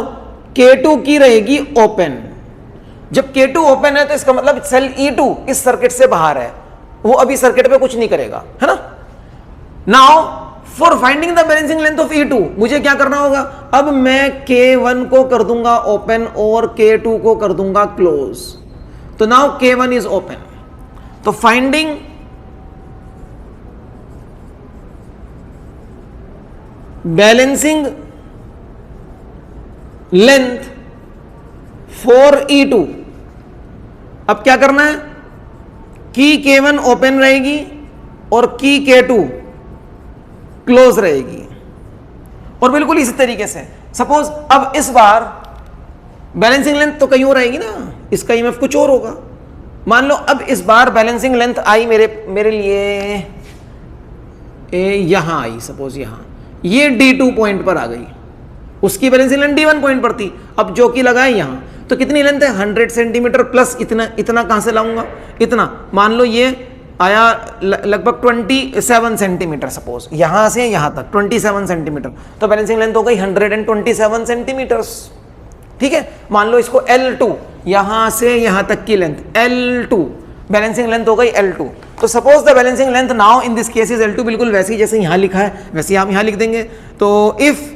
K2 की रहेगी ओपन। जब K2 ओपन है तो इसका मतलब सेल E2 इस सर्किट से बाहर है, वो अभी सर्किट पे कुछ नहीं करेगा, है ना। Now for finding the balancing length of E2 मुझे क्या करना होगा, अब मैं K1 को कर दूंगा ओपन और K2 को कर दूंगा क्लोज। तो नाउ K1 इज ओपन। तो finding balancing length for E2, अब क्या करना है, की K1 ओपन रहेगी और की K2 क्लोज रहेगी। और बिल्कुल इसी तरीके से सपोज अब इस बार बैलेंसिंग लेंथ तो कहीं और आएगी ना, इसका EMF कुछ और होगा। मान लो अब इस बार बैलेंसिंग लेंथ आई मेरे लिए यहां आई, सपोज यहां ये D2 पॉइंट पर आ गई, उसकी बैलेंसिंग लेंथ D1 पॉइंट पर थी। अब जो कि लगाए यहां, तो कितनी लेंथ है, 100 सेंटीमीटर प्लस इतना कहां से लाऊंगा, इतना। मान लो ये आया लगभग 27 सेंटीमीटर, सपोज यहां से यहां तक 27 सेंटीमीटर, तो बैलेंसिंग लेंथ हो गई 127 सेंटीमीटर्स। ठीक है, मान लो इसको L2, यहां से यहां तक की लेंथ L2, बैलेंसिंग लेंथ हो गई L2। तो suppose the balancing length now in this case is L2, बिल्कुल वैसे ही जैसे यहां लिखा है वैसे ही आप यहां लिख देंगे। तो if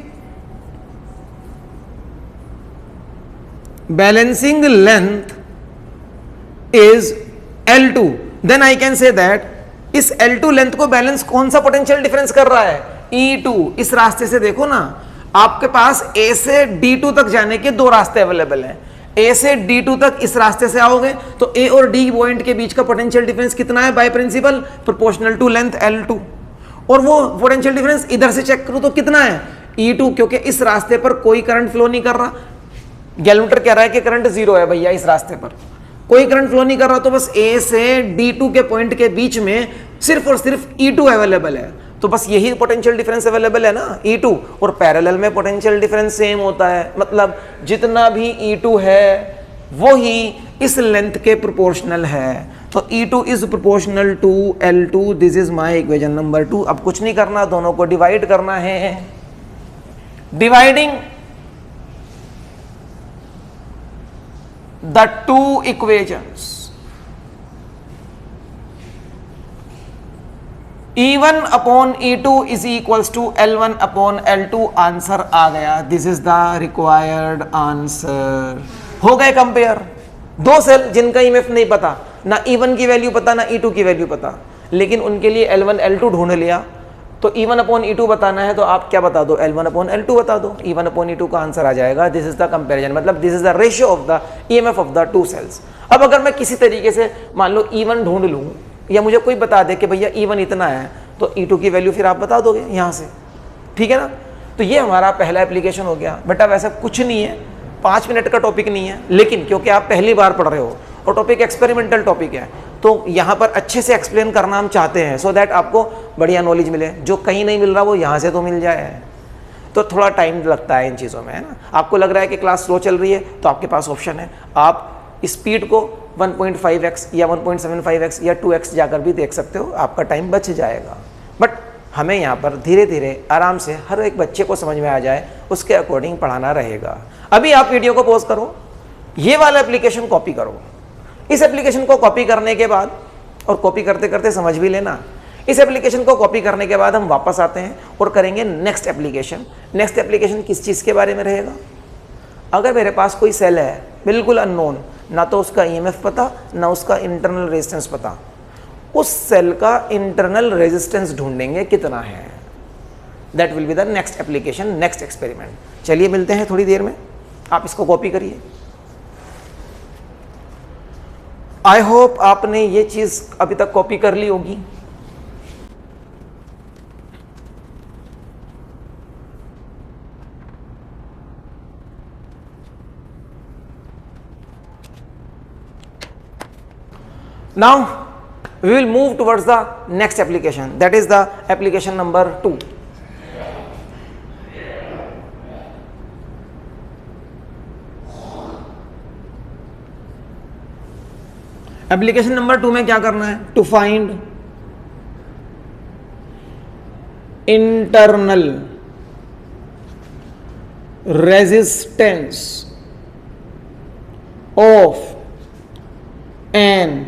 balancing length is L2 then I can say that इस L2 लेंथ को बैलेंस कौन सा पोटेंशियल डिफरेंस कर रहा है, E2। इस रास्ते से देखो ना, आपके पास A से D2 तक जाने के दो रास्ते अवेलेबल हैं। A से D2 तक इस रास्ते से आओगे तो A और D पॉइंट के बीच का पोटेंशियल डिफरेंस कितना है, by principle proportional to length L2। और वो पोटेंशियल डिफरेंस इधर से चेक करो तो कितना है, E2, क्योंकि इस रास्ते पर कोई करंट फ्लो नहीं कर रहा। गैलमीटर कह रहा है कि करंट जीरो है भैया, इस रास्ते पर कोई करंट फ्लो नहीं कर रहा, तो बस A से D2 के पॉइंट के बीच में सिर्फ और सिर्फ E2 अवेलेबल है। तो बस यही पोटेंशियल डिफरेंस अवेलेबल है ना, E2। और पैरेलल में पोटेंशियल डिफरेंस सेम होता है, मतलब जितना भी E2 है वो ही इस लेंथ के प्रोपोर्शनल है। तो E2 is proportional to L2, this is my equation number 2। अब कुछ नहीं करना, दोनों को डिवाइड करना है। Dividing the two equations, E1 upon E2 is equals to L1 upon L2। Answer आ गया, this is the required answer. हो गए कंपेयर दो सेल जिनका EMF नहीं पता, ना E1 की वैल्यू पता ना E2 की वैल्यू पता, लेकिन उनके लिए L1 L2 ढूंढ लिया। तो E1/E2 बताना है तो आप क्या बता दो, L1/L2 बता दो। E1/E2 का आंसर आ जाएगा, दिस इज द कंपैरिजन, मतलब this is the ratio of the EMF of the two cells. अब अगर मैं किसी तरीके से मान लो E1 ढूंढ लूँ या मुझे कोई बता दे कि भैया E1 इतना है, तो E2 की वैल्यू फिर आप बता दोगे यहाँ से, ठीक है ना। तो ये हमारा पहला एप्लीकेशन हो गया। बेटा वैसे कुछ नहीं है, 5 मिनट का टॉपिक नहीं है, लेकिन क्योंकि आप पहली बार पढ़ रहे हो और टॉपिक एक्सपेरिमेंटल टॉपिक है, तो यहाँ पर अच्छे से एक्सप्लेन करना हम चाहते हैं, सो दैट आपको बढ़िया नॉलेज मिले। जो कहीं नहीं मिल रहा वो यहाँ से तो मिल जाए। तो थोड़ा टाइम लगता है इन चीज़ों में, है ना। आपको लग रहा है कि क्लास स्लो चल रही है, तो आपके पास ऑप्शन है, आप स्पीड को 1.5x या 1.75x या 2x जाकर भी देख सकते हो, आपका टाइम बच जाएगा। बट हमें यहाँ पर धीरे धीरे आराम से हर एक बच्चे को समझ में आ जाए उसके अकॉर्डिंग पढ़ाना रहेगा। अभी आप वीडियो को पॉज करो, ये वाला एप्लीकेशन कॉपी करो। इस एप्लीकेशन को कॉपी करने के बाद, और कॉपी करते करते समझ भी लेना, इस एप्लीकेशन को कॉपी करने के बाद हम वापस आते हैं और करेंगे नेक्स्ट एप्लीकेशन। नेक्स्ट एप्लीकेशन किस चीज़ के बारे में रहेगा? अगर मेरे पास कोई सेल है बिल्कुल अननोन, ना तो उसका EMF पता ना उसका इंटरनल रेजिस्टेंस पता, उस सेल का इंटरनल रेजिस्टेंस ढूंढेंगे कितना है। That will be the next application, next experiment. चलिए मिलते हैं थोड़ी देर में, आप इसको कॉपी करिए। आई होप आपने ये चीज अभी तक कॉपी कर ली होगी। Now we will move towards the next application, that is the application number 2. Application number 2 में क्या करना है? To find internal resistance of an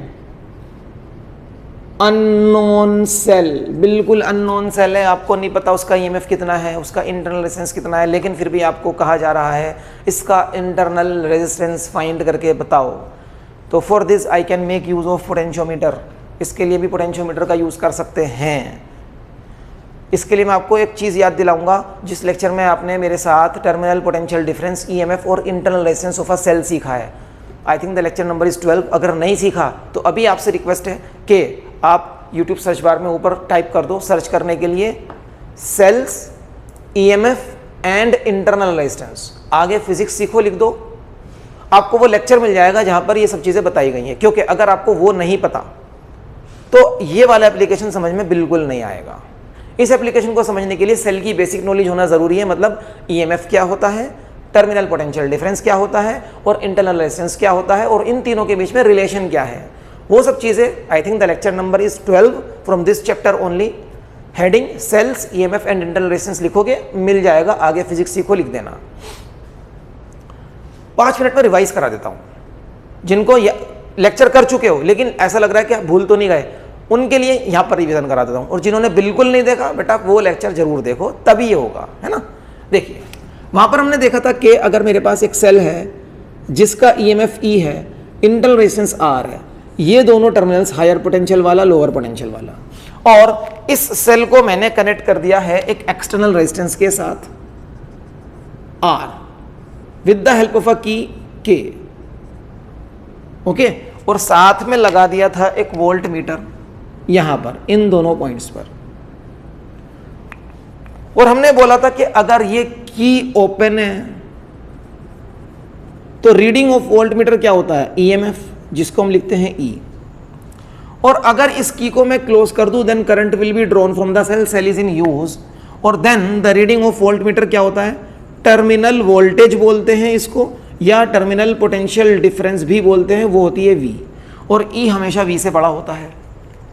unknown cell. बिल्कुल अननोन सेल है, आपको नहीं पता उसका EMF कितना है, उसका इंटरनल रेजिस्टेंस कितना है, लेकिन फिर भी आपको कहा जा रहा है इसका इंटरनल रेजिस्टेंस फाइंड करके बताओ। तो for this I can make use of potentiometer. इसके लिए भी पोटेंशियोमीटर का यूज़ कर सकते हैं। इसके लिए मैं आपको एक चीज़ याद दिलाऊंगा, जिस लेक्चर में आपने मेरे साथ टर्मिनल पोटेंशियल डिफरेंस, EMF और internal resistance of a cell सीखा है। I think the lecture number is 12। अगर नहीं सीखा तो अभी आपसे रिक्वेस्ट है कि आप YouTube सर्च बार में ऊपर टाइप कर दो, सर्च करने के लिए cells, EMF and internal resistance, आगे फिजिक्स सीखो लिख दो। आपको वो लेक्चर मिल जाएगा जहां पर ये सब चीज़ें बताई गई हैं, क्योंकि अगर आपको वो नहीं पता तो ये वाला एप्लीकेशन समझ में बिल्कुल नहीं आएगा। इस एप्लीकेशन को समझने के लिए सेल की बेसिक नॉलेज होना ज़रूरी है, मतलब EMF क्या होता है, टर्मिनल पोटेंशियल डिफरेंस क्या होता है और इंटरनल रेजिस्टेंस क्या होता है, और इन तीनों के बीच में रिलेशन क्या है, वो सब चीज़ें। I think the lecture number is 12 from this chapter only. Heading cells, EMF and internal resistance लिखोगे मिल जाएगा, आगे फिजिक्स सीखो लिख देना। 5 मिनट में रिवाइज करा देता हूँ। जिनको लेक्चर कर चुके हो लेकिन ऐसा लग रहा है कि आप भूल तो नहीं गए, उनके लिए यहाँ पर रिवीजन करा देता हूँ। और जिन्होंने बिल्कुल नहीं देखा, बेटा वो लेक्चर जरूर देखो, तभी ये होगा, है ना। देखिए वहाँ पर हमने देखा था कि अगर मेरे पास एक सेल है जिसका EMF E है, इंटरनल रेजिस्टेंस R है, ये दोनों टर्मिनल्स हायर पोटेंशियल वाला, लोअर पोटेंशियल वाला, और इस सेल को मैंने कनेक्ट कर दिया है एक एक्सटर्नल रेजिस्टेंस के साथ R with the help of a की K, ओके। और साथ में लगा दिया था एक वोल्ट मीटर यहां पर, इन दोनों पॉइंट्स पर। और हमने बोला था कि अगर ये की ओपन है तो रीडिंग ऑफ वोल्ट मीटर क्या होता है, EMF, जिसको हम लिखते हैं E। और अगर इस की को मैं क्लोज कर दूं, then current will be drawn from the cell, cell is in use. और then the reading of volt meter क्या होता है, टर्मिनल वोल्टेज बोलते हैं इसको, या टर्मिनल पोटेंशियल डिफरेंस भी बोलते हैं, वो होती है V। और E हमेशा V से बड़ा होता है,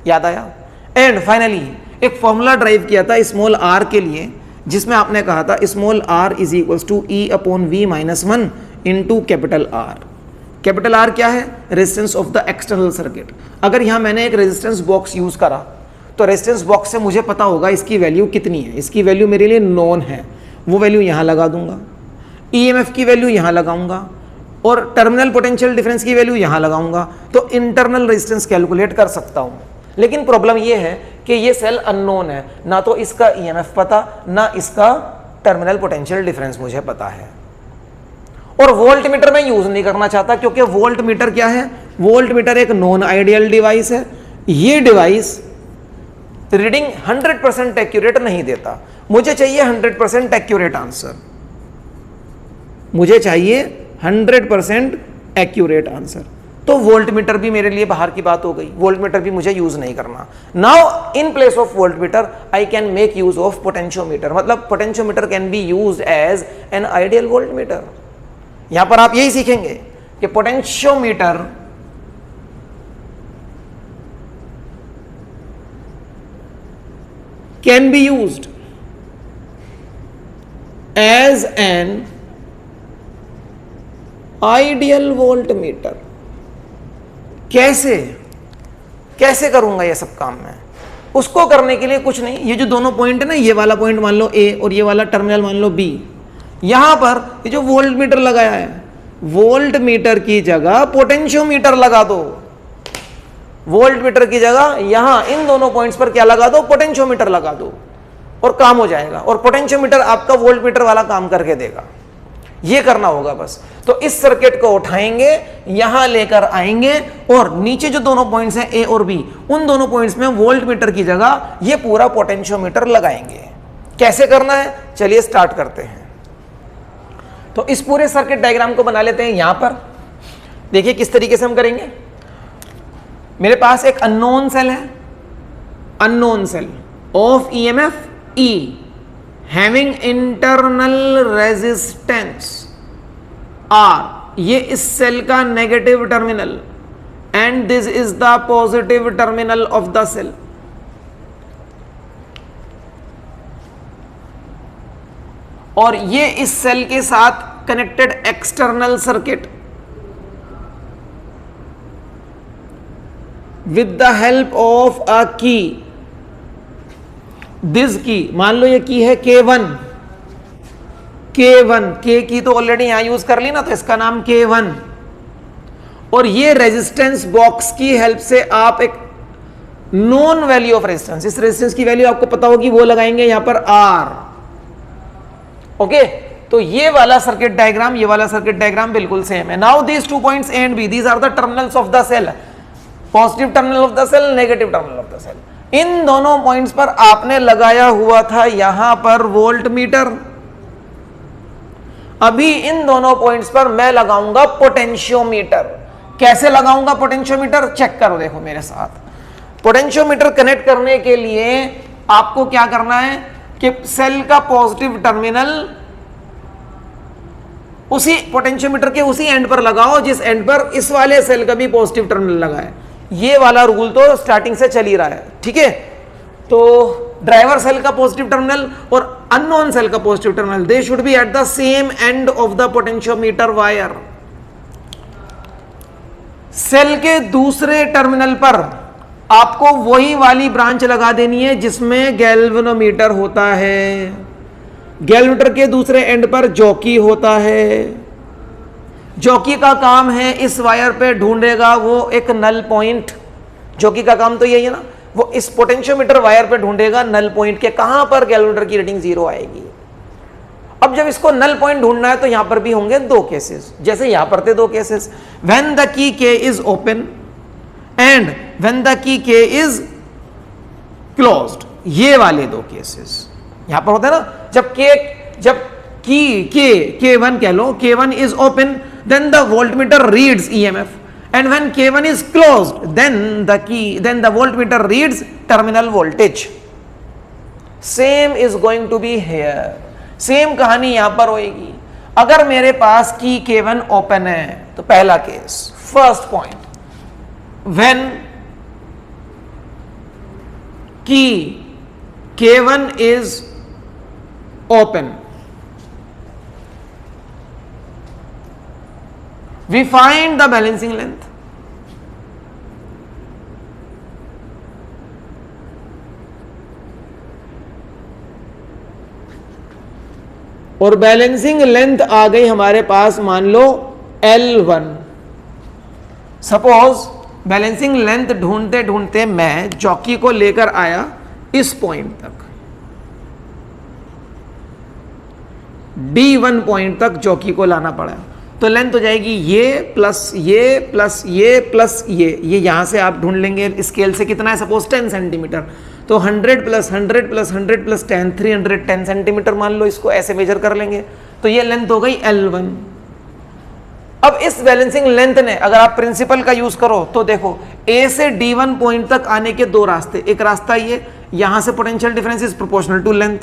याद आया। एंड फाइनली एक फॉर्मूला ड्राइव किया था स्मॉल r के लिए, जिसमें आपने कहा था small r is equals to E/V-1 into capital R। Capital R क्या है, resistance of the external circuit. अगर यहाँ मैंने एक रेजिस्टेंस बॉक्स यूज करा तो रेजिस्टेंस बॉक्स से मुझे पता होगा इसकी वैल्यू कितनी है, इसकी वैल्यू मेरे लिए नोन है, वो वैल्यू यहाँ लगा दूंगा, EMF की वैल्यू यहाँ लगाऊंगा और टर्मिनल पोटेंशियल डिफरेंस की वैल्यू यहाँ लगाऊंगा, तो इंटरनल रेजिस्टेंस कैलकुलेट कर सकता हूँ। लेकिन प्रॉब्लम ये है कि ये सेल अननोन है, ना तो इसका ईएमएफ पता, ना इसका टर्मिनल पोटेंशियल डिफरेंस मुझे पता है। और वोल्ट मीटर मैं यूज नहीं करना चाहता, क्योंकि वोल्ट मीटर क्या है, वोल्ट मीटर एक नॉन आइडियल डिवाइस है। ये डिवाइस रीडिंग 100% एक्यूरेट नहीं देता। मुझे चाहिए 100% एक्यूरेट आंसर, मुझे चाहिए 100% एक्यूरेट आंसर। तो वोल्ट मीटर भी मेरे लिए बाहर की बात हो गई, वोल्ट मीटर भी मुझे यूज नहीं करना। Now in place of volt meter I can make use of potentiometer, मतलब potentiometer can be used as an ideal volt meter. यहां पर आप यही सीखेंगे कि potentiometer can be used as an ideal volt meter. कैसे कैसे करूंगा ये सब काम मैं? उसको करने के लिए कुछ नहीं, ये जो दोनों पॉइंट है ना, ये वाला पॉइंट मान लो ए और ये वाला टर्मिनल मान लो बी, यहां पर ये जो वोल्ट मीटर लगाया है, वोल्ट मीटर की जगह पोटेंशियोमीटर लगा दो। वोल्ट मीटर की जगह यहां इन दोनों पॉइंट्स पर क्या लगा दो, पोटेंशियोमीटर लगा दो, और काम हो जाएगा। और पोटेंशियोमीटर आपका वोल्ट मीटर वाला काम करके देगा। ये करना होगा बस। तो इस सर्किट को उठाएंगे, यहां लेकर आएंगे, और नीचे जो दोनों पॉइंट्स हैं ए और बी, उन दोनों पॉइंट्स में वोल्ट मीटर की जगह ये पूरा पोटेंशियोमीटर लगाएंगे। कैसे करना है, चलिए स्टार्ट करते हैं। तो इस पूरे सर्किट डायग्राम को बना लेते हैं। यहां पर देखिए किस तरीके से हम करेंगे। मेरे पास एक अननोन सेल है, unknown cell of EMF E having internal resistance R, ये इस सेल का negative terminal, and this is the positive terminal of the cell. और ये इस सेल के साथ connected external circuit with the help of a key. This की, मान लो ये की है K1, K की तो ऑलरेडी यहां यूज कर ली ना, तो इसका नाम K1। और ये रेजिस्टेंस बॉक्स की हेल्प से आप एक नोन वैल्यू ऑफ रेजिस्टेंस, इस रेजिस्टेंस की वैल्यू आपको पता होगी, वो लगाएंगे यहां पर R। ओके, तो ये वाला सर्किट डायग्राम, ये वाला सर्किट डायग्राम बिल्कुल सेम है। Now these 2 points A and B, these are the terminals of the cell, positive terminal of the cell, negative terminal of the cell. इन दोनों पॉइंट्स पर आपने लगाया हुआ था यहां पर वोल्ट मीटर। अभी इन दोनों पॉइंट्स पर मैं लगाऊंगा पोटेंशियोमीटर। कैसे लगाऊंगा पोटेंशियोमीटर, चेक करो, देखो मेरे साथ। पोटेंशियोमीटर कनेक्ट करने के लिए आपको क्या करना है कि सेल का पॉजिटिव टर्मिनल उसी पोटेंशियोमीटर के उसी एंड पर लगाओ जिस एंड पर इस वाले सेल का भी पॉजिटिव टर्मिनल लगा है। ये वाला रूल तो स्टार्टिंग से चल ही रहा है, ठीक है। तो ड्राइवर सेल का पॉजिटिव टर्मिनल और अननोन सेल का positive terminal, they should be at the same end of the potentiometer wire. Cell के दूसरे टर्मिनल पर आपको वही वाली ब्रांच लगा देनी है जिसमें गैल्वेनोमीटर होता है। गैल्वेनोमीटर के दूसरे एंड पर जॉकी होता है। जॉकी का काम है इस वायर पे ढूंढेगा वो एक नल पॉइंट। जॉकी का काम तो यही है ना, वो इस पोटेंशियोमीटर वायर पे ढूंढेगा नल पॉइंट के कहां पर गैल्वेनोमीटर की रीडिंग 0 आएगी। अब जब इसको नल पॉइंट ढूंढना है तो यहां पर भी होंगे 2 केसेस, जैसे यहां पर थे 2 cases, when the key K is open and when the key K is closed. ये वाले 2 केसेस यहां पर होते हैं ना, जब की K1 कह लो, K1 is open, then the voltmeter reads EMF, and when K1 is closed, then the voltmeter reads terminal voltage. Same is going to be here. Same कहानी यहां पर होएगी। अगर मेरे पास की K1 ओपन है तो पहला केस, फर्स्ट पॉइंट, when की K1 is open, we find the balancing length. और बैलेंसिंग लेंथ आ गई हमारे पास, मान लो L1। सपोज बैलेंसिंग लेंथ ढूंढते ढूंढते मैं जॉकी को लेकर आया इस पॉइंट तक, D1 पॉइंट तक जॉकी को लाना पड़ा, तो लेंथ हो जाएगी ये प्लस ये प्लस ये प्लस ये यहां से आप ढूंढ लेंगे स्केल से कितना है, सपोज 10 सेंटीमीटर, तो 100 प्लस 100 प्लस 100 प्लस 10 310 सेंटीमीटर मान लो, इसको ऐसे मेजर कर लेंगे, तो ये लेंथ हो गई L1। अब इस बैलेंसिंग लेंथ ने अगर आप प्रिंसिपल का यूज करो तो देखो A से D1 पॉइंट तक आने के दो रास्ते, एक रास्ता ये यहां से potential difference is proportional to length,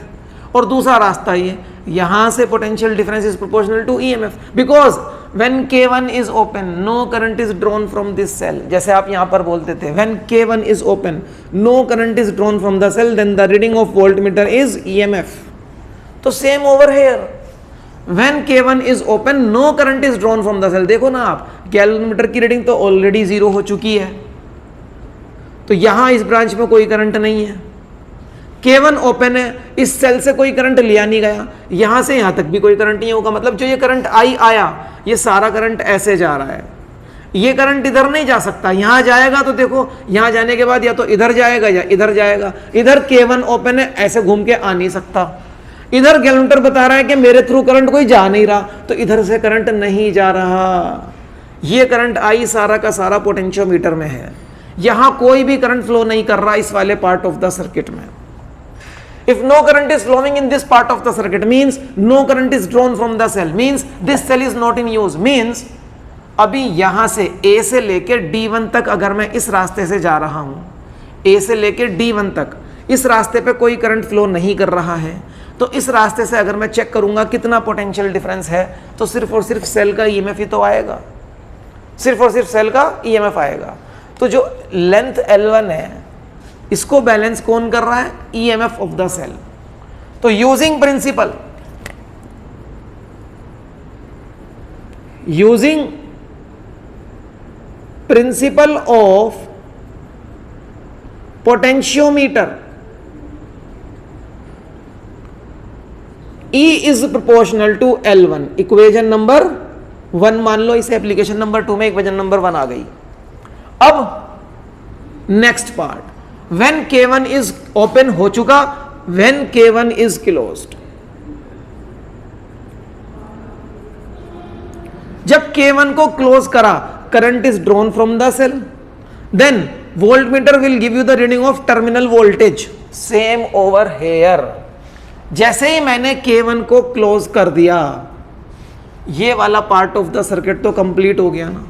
और दूसरा रास्ता ये यहां से potential difference is proportional to EMF, because when K1 is open no current is drawn from this cell, जैसे आप यहां पर बोलते थे when K1 is open no current is drawn from the cell then the reading of voltmeter is EMF। तो same over here when K1 is open no current is drawn from the cell, देखो ना आप galvanometer की reading तो already zero हो चुकी है, तो यहां इस ब्रांच में कोई करंट नहीं है, K1 ओपन है, इस सेल से कोई करंट लिया नहीं गया, यहां से यहां तक भी कोई करंट नहीं होगा, मतलब जो ये करंट आया ये सारा करंट ऐसे जा रहा है, ये करंट इधर नहीं जा सकता, यहां जाएगा तो देखो यहां जाने के बाद या तो इधर जाएगा या इधर जाएगा, इधर K1 ओपन है ऐसे घूम के आ नहीं सकता, इधर गैल्वेनोमीटर बता रहा है कि मेरे थ्रू करंट कोई जा नहीं रहा, तो इधर से करंट नहीं जा रहा, ये करंट आई सारा का सारा पोटेंशियोमीटर में है, यहां कोई भी करंट फ्लो नहीं कर रहा इस वाले पार्ट ऑफ द सर्किट में। If no current is flowing in this part of the circuit means no current is drawn from the cell, means this cell is not in use, means अभी यहां से A से लेके D1 तक अगर मैं इस रास्ते से जा रहा हूं, A से लेके D1 तक इस रास्ते पे कोई करंट फ्लो नहीं कर रहा है, तो इस रास्ते से अगर मैं चेक करूंगा कितना पोटेंशियल डिफरेंस है, तो सिर्फ और सिर्फ सेल का EMF ही तो आएगा, सिर्फ और सिर्फ सेल का EMF आएगा। तो जो लेंथ L1 है इसको बैलेंस कौन कर रहा है, EMF ऑफ द सेल। तो using principle of potentiometer, E is proportional to L1, equation number 1 मान लो, इसे एप्लीकेशन नंबर 2 में इक्वेशन नंबर 1 आ गई। अब next part, when K1 is open हो चुका, व्हेन K1 इज क्लोज्ड, जब K1 को क्लोज करा current is drawn from the cell, then voltmeter will give you the reading of terminal voltage, same over here. जैसे ही मैंने K1 को close कर दिया, ये वाला पार्ट ऑफ द सर्किट तो कंप्लीट हो गया ना।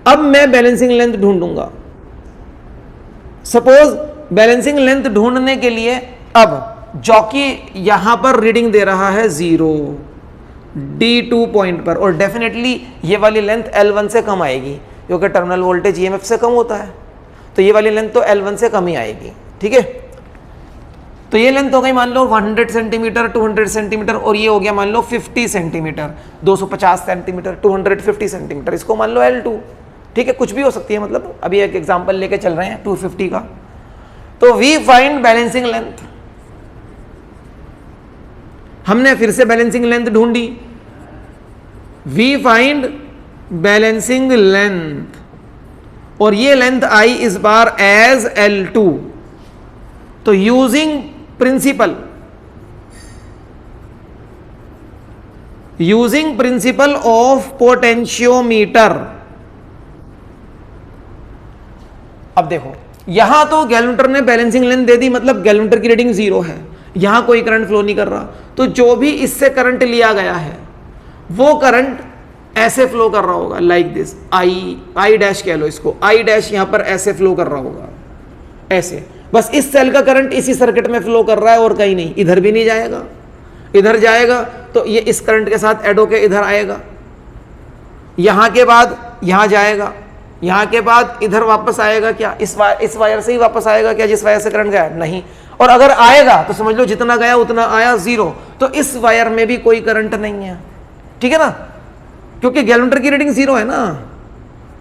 अब मैं बैलेंसिंग लेंथ ढूंढूंगा, सपोज बैलेंसिंग लेंथ ढूंढने के लिए अब जॉकी यहां पर रीडिंग दे रहा है 0 D2 पॉइंट पर, और डेफिनेटली ये वाली लेंथ L1 से कम आएगी क्योंकि टर्मिनल वोल्टेज EMF से कम होता है, तो ये वाली लेंथ तो L1 से कम ही आएगी, ठीक है। तो ये लेंथ हो गई मान लो 100 सेंटीमीटर 200 सेंटीमीटर, और ये हो गया मान लो 50 सेंटीमीटर 250 सेंटीमीटर 250 सेंटीमीटर, इसको मान लो L2, ठीक है, कुछ भी हो सकती है, मतलब अभी एक एग्जांपल लेके चल रहे हैं 250 का। तो वी फाइंड बैलेंसिंग लेंथ, हमने फिर से बैलेंसिंग लेंथ ढूंढी, वी फाइंड बैलेंसिंग लेंथ, और ये लेंथ आई इस बार एज L2। तो यूजिंग प्रिंसिपल ऑफ पोटेंशियोमीटर, अब देखो यहां तो गैल्वेनोमीटर ने बैलेंसिंग लेंथ दे दी, मतलब गैल्वेनोमीटर की रीडिंग 0 है, यहां कोई करंट फ्लो नहीं कर रहा, तो जो भी इससे करंट लिया गया है वो करंट ऐसे फ्लो कर रहा होगा, लाइक दिस, आई डैश कह लो इसको, आई डैश यहां पर ऐसे फ्लो कर रहा होगा, ऐसे, बस इस सेल का करंट इसी सर्किट में फ्लो कर रहा है और कहीं नहीं, इधर भी नहीं जाएगा, इधर जाएगा तो ये इस करंट के साथ ऐड होके इधर आएगा, यहां के बाद यहां जाएगा, यहां के बाद इधर वापस आएगा, क्या इस वायर से ही वापस आएगा क्या, जिस वायर से करंट गया, नहीं, और अगर आएगा तो समझ लो जितना गया उतना आया 0, तो इस वायर में भी कोई करंट नहीं है, ठीक है ना, क्योंकि गैल्वेनोमीटर की रीडिंग 0 है ना,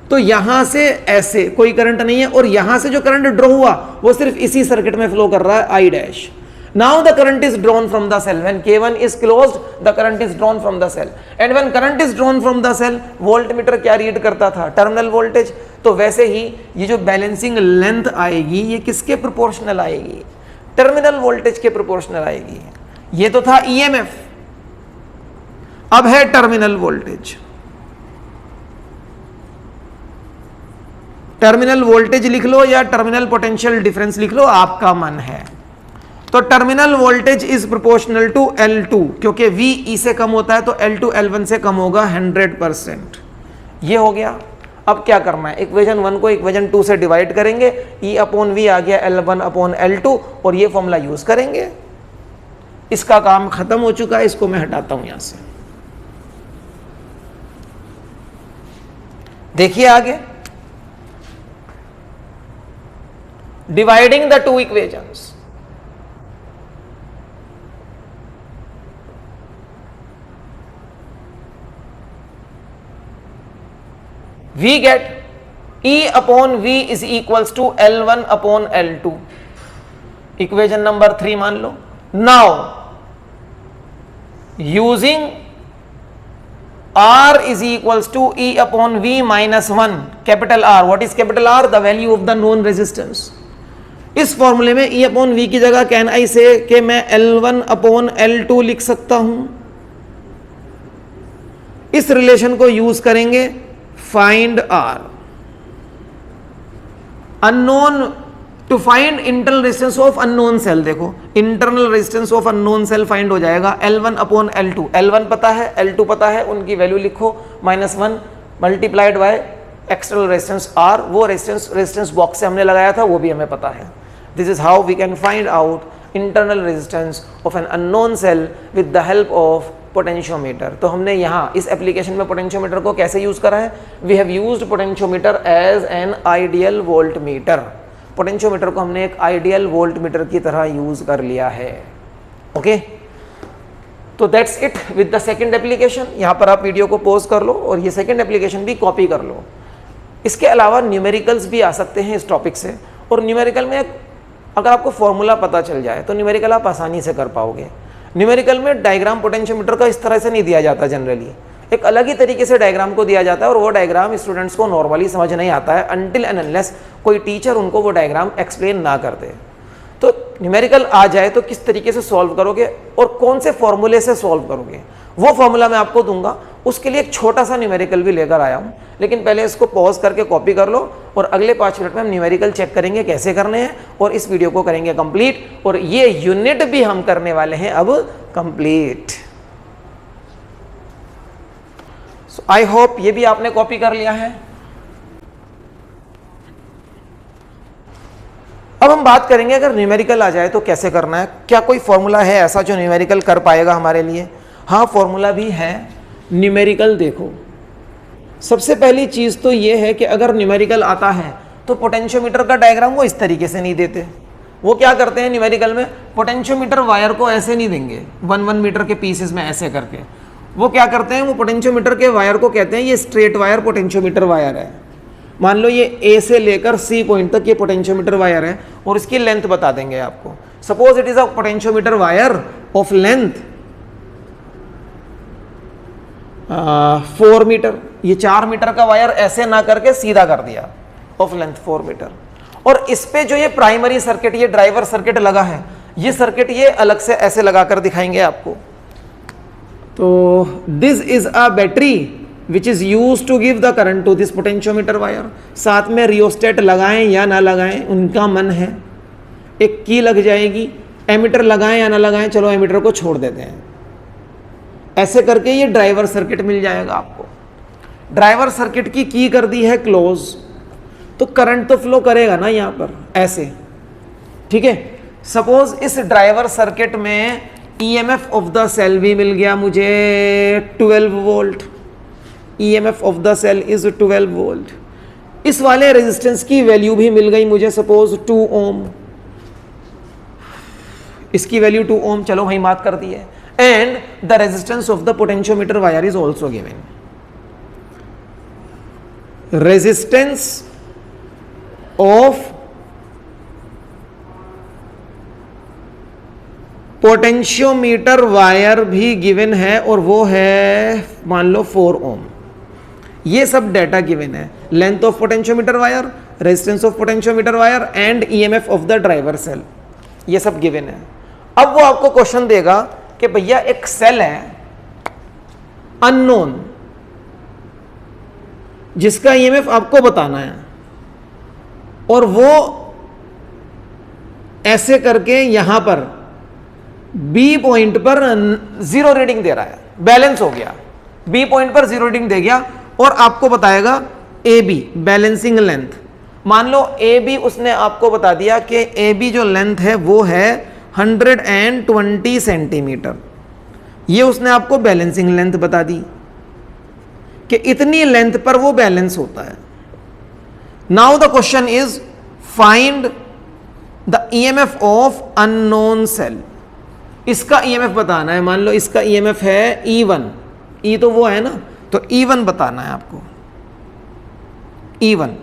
तो यहां से ऐसे कोई करंट नहीं है, और यहां से जो करंट ड्रॉ हुआ वो सिर्फ इसी सर्किट में फ्लो कर रहा है, I dash. Now the current is drawn from the cell. When K1 is closed, the current is drawn from the cell. And when current is drawn from the cell, voltmeter क्या read करता था? Terminal voltage. तो वैसे ही ये जो balancing length आएगी ये किसके प्रोपोर्शनल आएगी? टर्मिनल वोल्टेज के प्रोपोर्शनल आएगी. ये तो था EMF, अब है टर्मिनल वोल्टेज. टर्मिनल वोल्टेज लिख लो या टर्मिनल पोटेंशियल डिफरेंस लिख लो, आपका मन है. तो terminal voltage is proportional to L2, क्योंकि V E से कम होता है तो L2 L1 से कम होगा 100%. ये हो गया. अब क्या करना है? इक्वेशन 1 को इक्वेशन 2 से डिवाइड करेंगे. E अपॉन V आ गया L1 अपॉन L2 और ये फॉर्मूला यूज करेंगे. इसका काम खत्म हो चुका है. इसको मैं हटाता हूं यहां से. देखिए आगे, dividing the two equations. We get E upon V is equals to L1 upon L2. Equation number 3 मान लो. Now using R is equals to E upon V minus 1, capital R. What is capital R? The value of the known resistance. इस फॉर्मूले में E upon V की जगह can I से कि मैं L1 upon L2 लिख सकता हूं. इस रिलेशन को यूज करेंगे. Find R. Unknown to find internal resistance of unknown cell. देखो internal resistance of unknown cell find हो जाएगा L1 अपॉन L2. L1 पता है, L2 पता है, उनकी वैल्यू लिखो -1 multiplied by external resistance R. वो रेजिस्टेंस बॉक्स से हमने लगाया था, वो भी हमें पता है. This is how we can find out internal resistance of an unknown cell with the help of potentiometer. तो हमने यहाँ इस एप्लीकेशन में पोटेंशियोमीटर को कैसे यूज करा है? We have used potentiometer as an ideal volt meter. Potentiometer को हमने एक आइडियल वोल्ट मीटर की तरह यूज कर लिया है. ओके, तो that's it with the second application. यहाँ पर आप वीडियो को पॉज कर लो और ये सेकंड एप्लीकेशन भी कॉपी कर लो. इसके अलावा न्यूमेरिकल्स भी आ सकते हैं इस टॉपिक से. और न्यूमेरिकल में अगर आपको फॉर्मूला पता चल जाए तो न्यूमेरिकल आप आसानी से कर पाओगे. न्यूमेरिकल में डायग्राम पोटेंशियोमीटर का इस तरह से नहीं दिया जाता. जनरली एक अलग ही तरीके से डायग्राम को दिया जाता है और वो डायग्राम स्टूडेंट्स को नॉर्मली समझ नहीं आता है अनटिल एंड अनलेस कोई टीचर उनको वो डायग्राम एक्सप्लेन ना कर दे. तो न्यूमेरिकल आ जाए तो किस तरीके से सॉल्व करोगे और कौन से फॉर्मूले से सॉल्व करोगे, वो फॉर्मूला मैं आपको दूंगा. उसके लिए एक छोटा सा न्यूमेरिकल भी लेकर आया हूँ, लेकिन पहले इसको पॉज करके कॉपी कर लो और अगले 5 मिनट में हम न्यूमेरिकल चेक करेंगे कैसे करने हैं और इस वीडियो को करेंगे कंप्लीट. और ये यूनिट भी हम करने वाले हैं अब कंप्लीट. सो आई होप ये भी आपने कॉपी कर लिया है. अब हम बात करेंगे अगर न्यूमेरिकल आ जाए तो कैसे करना है. क्या कोई फॉर्मूला है ऐसा जो न्यूमेरिकल कर पाएगा हमारे लिए? हाँ, फॉर्मूला भी है. न्यूमेरिकल देखो, सबसे पहली चीज तो ये है कि अगर न्यूमेरिकल आता है तो पोटेंशियोमीटर का डायग्राम वो इस तरीके से नहीं देते. वो क्या करते हैं न्यूमेरिकल में? पोटेंशियोमीटर वायर को ऐसे नहीं देंगे 1 मीटर के पीसेस में ऐसे करके. वो क्या करते हैं? वो पोटेंशियोमीटर के वायर को कहते हैं ये स्ट्रेट वायर पोटेंशियोमीटर वायर है. मान लो ये A से लेकर C पॉइंट तक ये पोटेंशियोमीटर वायर है और इसकी लेंथ बता देंगे आपको. Suppose it is a potentiometer wire of length 4 metre. ये 4 मीटर का वायर ऐसे ना करके सीधा कर दिया, ऑफ लेंथ 4 मीटर. और इस पे जो ये प्राइमरी सर्किट, ये ड्राइवर सर्किट लगा है, ये सर्किट ये अलग से ऐसे लगाकर दिखाएंगे आपको. तो this is a battery which is use to give the current to this potentiometer wire. साथ में रियोस्टेट लगाएं या ना लगाएं उनका मन है. एक की लग जाएगी. एमीटर लगाएं या ना लगाएं, चलो एमीटर को छोड़ देते हैं. ऐसे करके ये ड्राइवर सर्किट मिल जाएगा आपको. ड्राइवर सर्किट की कर दी है क्लोज, तो करंट तो फ्लो करेगा ना यहां पर ऐसे. ठीक है, सपोज इस ड्राइवर सर्किट में ईएमएफ ऑफ द सेल भी मिल गया मुझे 12 volt. EMF of the cell is 12 volt. इस वाले रेजिस्टेंस की वैल्यू भी मिल गई मुझे, सपोज 2 ओम. इसकी वैल्यू 2 ओम, चलो भाई मार्क कर दी है. And the resistance of the potentiometer wire is also given. Resistance of potentiometer wire भी गिवन है और वो है मान लो 4 ओम। ये सब डाटा गिवन है, length of potentiometer wire, resistance of potentiometer wire and EMF of the driver cell, ये सब गिवन है। अब वो आपको क्वेश्चन देगा कि भैया एक सेल है अननोन जिसका ईएमएफ आपको बताना है और वो ऐसे करके यहां पर बी पॉइंट पर 0 रीडिंग दे रहा है, बैलेंस हो गया, बी पॉइंट पर 0 रीडिंग दे गया और आपको बताएगा ए बी बैलेंसिंग लेंथ। मान लो ए बी उसने आपको बता दिया कि ए बी जो लेंथ है वो है 120 सेंटीमीटर, ये उसने आपको बैलेंसिंग लेंथ बता दी कि इतनी लेंथ पर वो बैलेंस होता है। Now the question is find the EMF of unknown cell. इसका ईएमएफ बताना है, मान लो इसका ईएमएफ है E1, E तो वो है ना, तो E1 बताना है आपको, E1।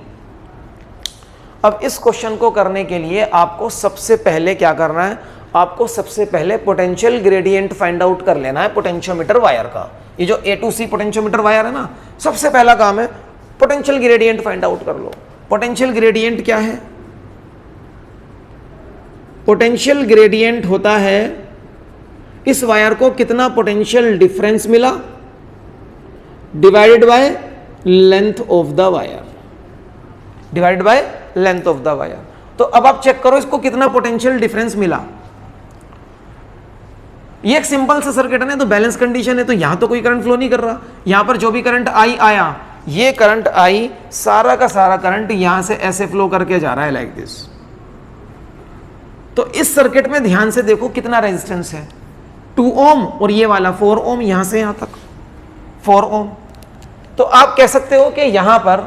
अब इस क्वेश्चन को करने के लिए आपको सबसे पहले क्या करना है, आपको सबसे पहले पोटेंशियल ग्रेडियंट फाइंड आउट कर लेना है पोटेंशियोमीटर वायर का। ये जो A to C potentiometer wire है ना, सबसे पहला काम है पोटेंशियल ग्रेडियंट फाइंड आउट कर लो। पोटेंशियल ग्रेडियंट क्या है? पोटेंशियल ग्रेडियंट होता है इस वायर को कितना पोटेंशियल डिफरेंस मिला divided by length of the wire, divided by length of the wire. तो अब आप चेक करो इसको कितना पोटेंशियल डिफरेंस मिला। ये एक सिंपल सा सर्किट है ना, तो बैलेंस कंडीशन है, तो यहां तो कोई करंट फ्लो नहीं कर रहा, यहां पर जो भी करंट आई आया, ये करंट आई सारा का सारा करंट यहां से ऐसे फ्लो करके जा रहा है लाइक दिस। तो इस सर्किट में ध्यान से देखो कितना रेजिस्टेंस है, 2 ओम और ये वाला 4 ओम, यहां से यहां तक 4 ओम। तो आप कह सकते हो कि यहां पर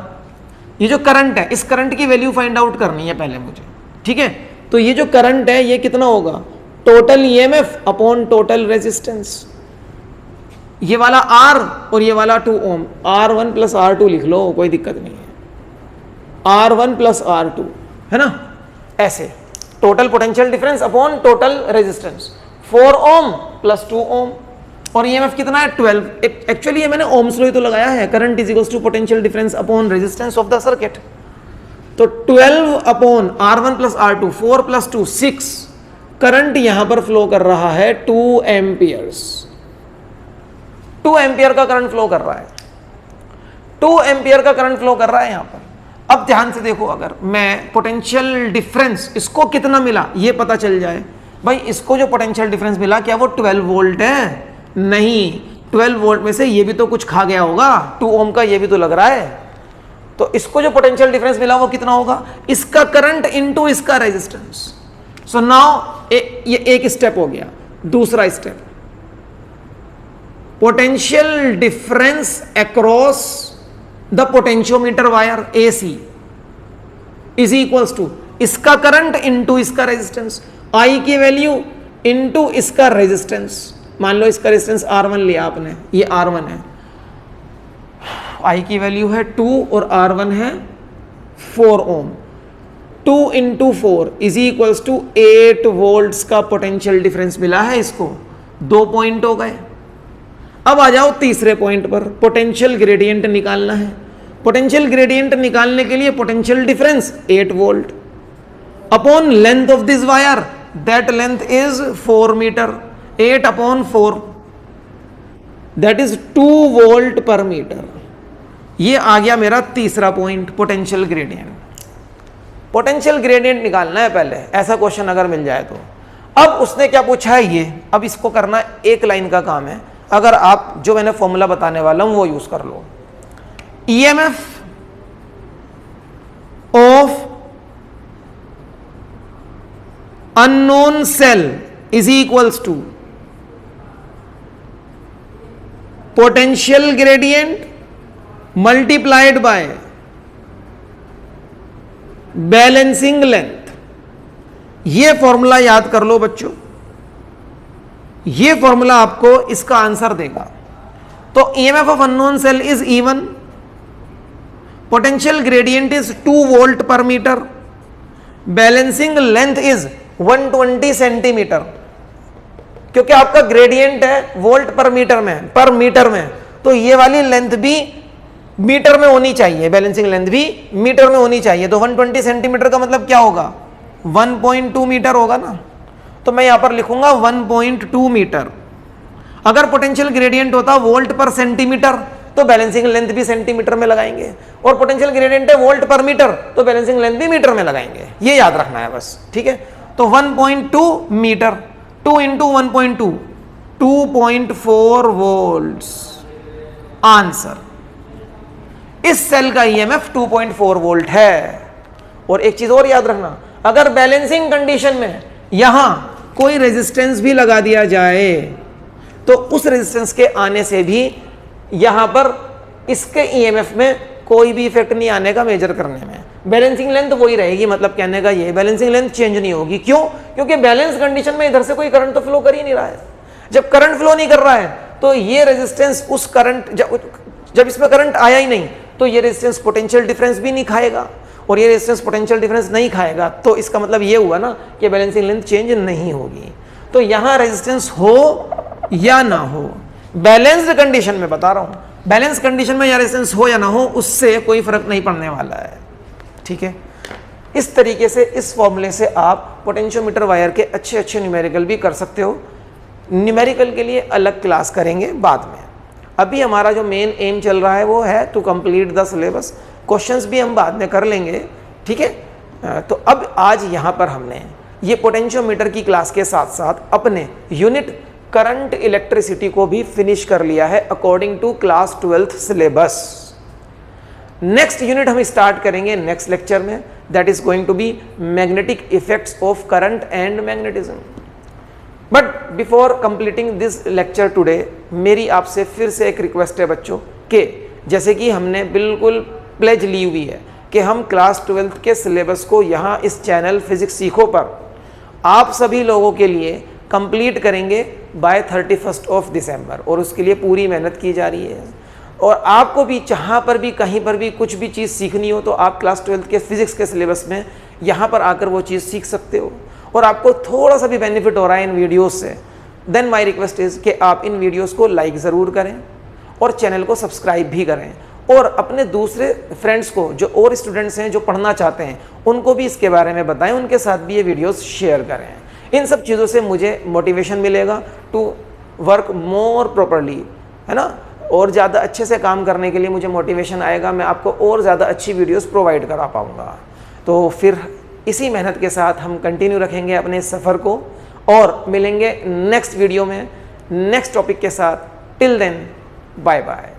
ये जो करंट है, इस करंट की वैल्यू फाइंड आउट करनी है पहले मुझे, ठीक है। तो ये जो करंट है ये कितना होगा, total EMF upon total resistance. ये वाला R और ये वाला 2 ओम, R1 प्लस R2 लिख लो, कोई दिक्कत नहीं है, R1 प्लस R2 है ना, ऐसे total potential difference upon total resistance, 4 ohm plus 2 ओम। और ईएमएफ कितना है 12। एक्चुअली ये मैंने ओम्स लॉ ही तो लगाया है, current is equals to potential difference upon resistance of the circuit. तो 12 upon R1 plus R2, 4 plus 2 6, current यहां पर फ्लो कर रहा है 2 एम्पियर्स, 2 एम्पियर का करंट फ्लो कर रहा है, 2 एम्पियर का करंट फ्लो कर रहा है यहां पर। अब ध्यान से देखो, अगर मैं पोटेंशियल डिफरेंस इसको कितना मिला ये पता चल जाए, भाई इसको जो पोटेंशियल डिफरेंस मिला क्या वो 12 वोल्ट है? नहीं, 12 वोल्ट में से ये भी तो कुछ खा गया होगा, 2 ओम का ये भी तो लग रहा है। तो इसको जो पोटेंशियल डिफरेंस मिला वो कितना होगा, इसका करंट इनटू इसका रेजिस्टेंस। सो नाउ ये एक स्टेप हो गया। दूसरा step, potential difference across the potentiometer wire AC is equals to इसका करंट इनटू इसका रेजिस्टेंस, I की वैल्यू इनटू इसका रेजिस्टेंस। मान लो इसका रेजिस्टेंस R1 लिया आपने, ये R1 है, I की वैल्यू है 2 और R1 है 4 ohm. 2 into 4 is equals to 8 volts का पोटेंशियल डिफरेंस मिला है इसको। 2 पॉइंट हो गए। अब आ जाओ तीसरे पॉइंट पर, पोटेंशियल ग्रेडियंट निकालना है। पोटेंशियल ग्रेडियंट निकालने के लिए potential difference 8 volt upon length of this wire, that length is 4 metre, 8 upon 4 that is 2 volt per metre. ये आ गया मेरा तीसरा point, potential gradient. Potential gradient निकालना है पहले, ऐसा क्वेश्चन अगर मिल जाए तो। अब उसने क्या पूछा है ये, अब इसको करना एक लाइन का काम है। अगर आप जो मैंने फॉर्मूला बताने वाला हूं वो यूज कर लो, EMF of unknown cell is equals to potential gradient multiplied by balancing length. ये फॉर्मूला याद कर लो बच्चों, ये फॉर्मूला आपको इसका आंसर देगा। तो EMF of unknown cell is E1, potential gradient is 2 volt per metre, balancing length is 120 centimetre. क्योंकि आपका ग्रेडियंट है वोल्ट पर मीटर में, तो ये वाली लेंथ भी मीटर में होनी चाहिए, बैलेंसिंग लेंथ भी मीटर में होनी चाहिए। तो 120 सेंटीमीटर का मतलब क्या होगा, 1.2 मीटर होगा ना। तो मैं यहां पर लिखूंगा 1.2 मीटर। अगर पोटेंशियल ग्रेडियंट होता वोल्ट पर सेंटीमीटर तो बैलेंसिंग लेंथ भी सेंटीमीटर में लगाएंगे, और पोटेंशियल ग्रेडियंट है वोल्ट पर मीटर तो बैलेंसिंग लेंथ भी मीटर में लगाएंगे। ये याद रखना है बस, ठीक है। तो 1.2 मीटर, 2 इंटू 1.2, 2.4 वोल्ट्स आंसर। इस सेल का ईएमएफ 2.4 वोल्ट है। और एक चीज और याद रखना, अगर बैलेंसिंग कंडीशन में यहां कोई रेजिस्टेंस भी लगा दिया जाए तो उस रेजिस्टेंस के आने से भी यहां पर इसके ईएमएफ में कोई भी इफेक्ट नहीं आने का मेजर करने में। बैलेंसिंग लेंथ वही रहेगी, मतलब कहने का ये बैलेंसिंग लेंथ चेंज नहीं होगी। क्यों? क्योंकि बैलेंस कंडीशन में इधर से कोई करंट तो फ्लो कर ही नहीं रहा है। जब करंट फ्लो नहीं कर रहा है तो ये रेजिस्टेंस उस करंट जब इसमें करंट आया ही नहीं तो ये रेजिस्टेंस पोटेंशियल डिफरेंस भी नहीं खाएगा, और ये रेजिस्टेंस पोटेंशियल डिफरेंस नहीं खाएगा तो इसका मतलब ये हुआ ना कि बैलेंसिंग लेंथ चेंज नहीं होगी। तो यहां रेजिस्टेंस हो या ना हो, बैलेंस्ड कंडीशन में बता रहा हूं, बैलेंस कंडीशन में या रेजिस्टेंस हो या ना हो उससे कोई फर्क नहीं पड़ने वाला है, ठीक है। इस तरीके से, इस फॉर्मूले से आप पोटेंशियोमीटर वायर के अच्छे अच्छे न्यूमेरिकल भी कर सकते हो। न्यूमेरिकल के लिए अलग क्लास करेंगे बाद में। अभी हमारा जो मेन एम चल रहा है वो है to complete the syllabus. Questions भी हम बाद में कर लेंगे, ठीक है। तो अब आज यहाँ पर हमने ये पोटेंशियोमीटर की क्लास के साथ साथ अपने यूनिट करंट इलेक्ट्रिसिटी को भी फिनिश कर लिया है according to class 12th syllabus. Next unit हम स्टार्ट करेंगे नेक्स्ट लेक्चर में, that is going to be magnetic effects of current and magnetism. But before completing this lecture today, मेरी आपसे फिर से एक रिक्वेस्ट है बच्चों कि जैसे कि हमने बिल्कुल प्लेज ली हुई है कि हम क्लास 12th के सिलेबस को यहाँ इस चैनल फिजिक्स सीखो पर आप सभी लोगों के लिए कंप्लीट करेंगे बाय 31 ऑफ दिसंबर, और उसके लिए पूरी मेहनत की जा रही है। और आपको भी जहाँ पर भी कहीं पर भी कुछ भी चीज़ सीखनी हो तो आप क्लास 12th के फिजिक्स के सिलेबस में यहाँ पर आकर वो चीज़ सीख सकते हो, और आपको थोड़ा सा भी बेनिफिट हो रहा है इन वीडियोस से, देन माय रिक्वेस्ट इज़ कि आप इन वीडियोस को लाइक ज़रूर करें और चैनल को सब्सक्राइब भी करें, और अपने दूसरे फ्रेंड्स को जो और स्टूडेंट्स हैं जो पढ़ना चाहते हैं उनको भी इसके बारे में बताएं, उनके साथ भी ये वीडियोस शेयर करें। इन सब चीज़ों से मुझे मोटिवेशन मिलेगा टू वर्क मोर प्रॉपरली, है ना, और ज़्यादा अच्छे से काम करने के लिए मुझे मोटिवेशन आएगा, मैं आपको और ज़्यादा अच्छी वीडियोस प्रोवाइड करा पाऊँगा। तो फिर इसी मेहनत के साथ हम कंटिन्यू रखेंगे अपने सफ़र को, और मिलेंगे नेक्स्ट वीडियो में नेक्स्ट टॉपिक के साथ। Till then, bye bye.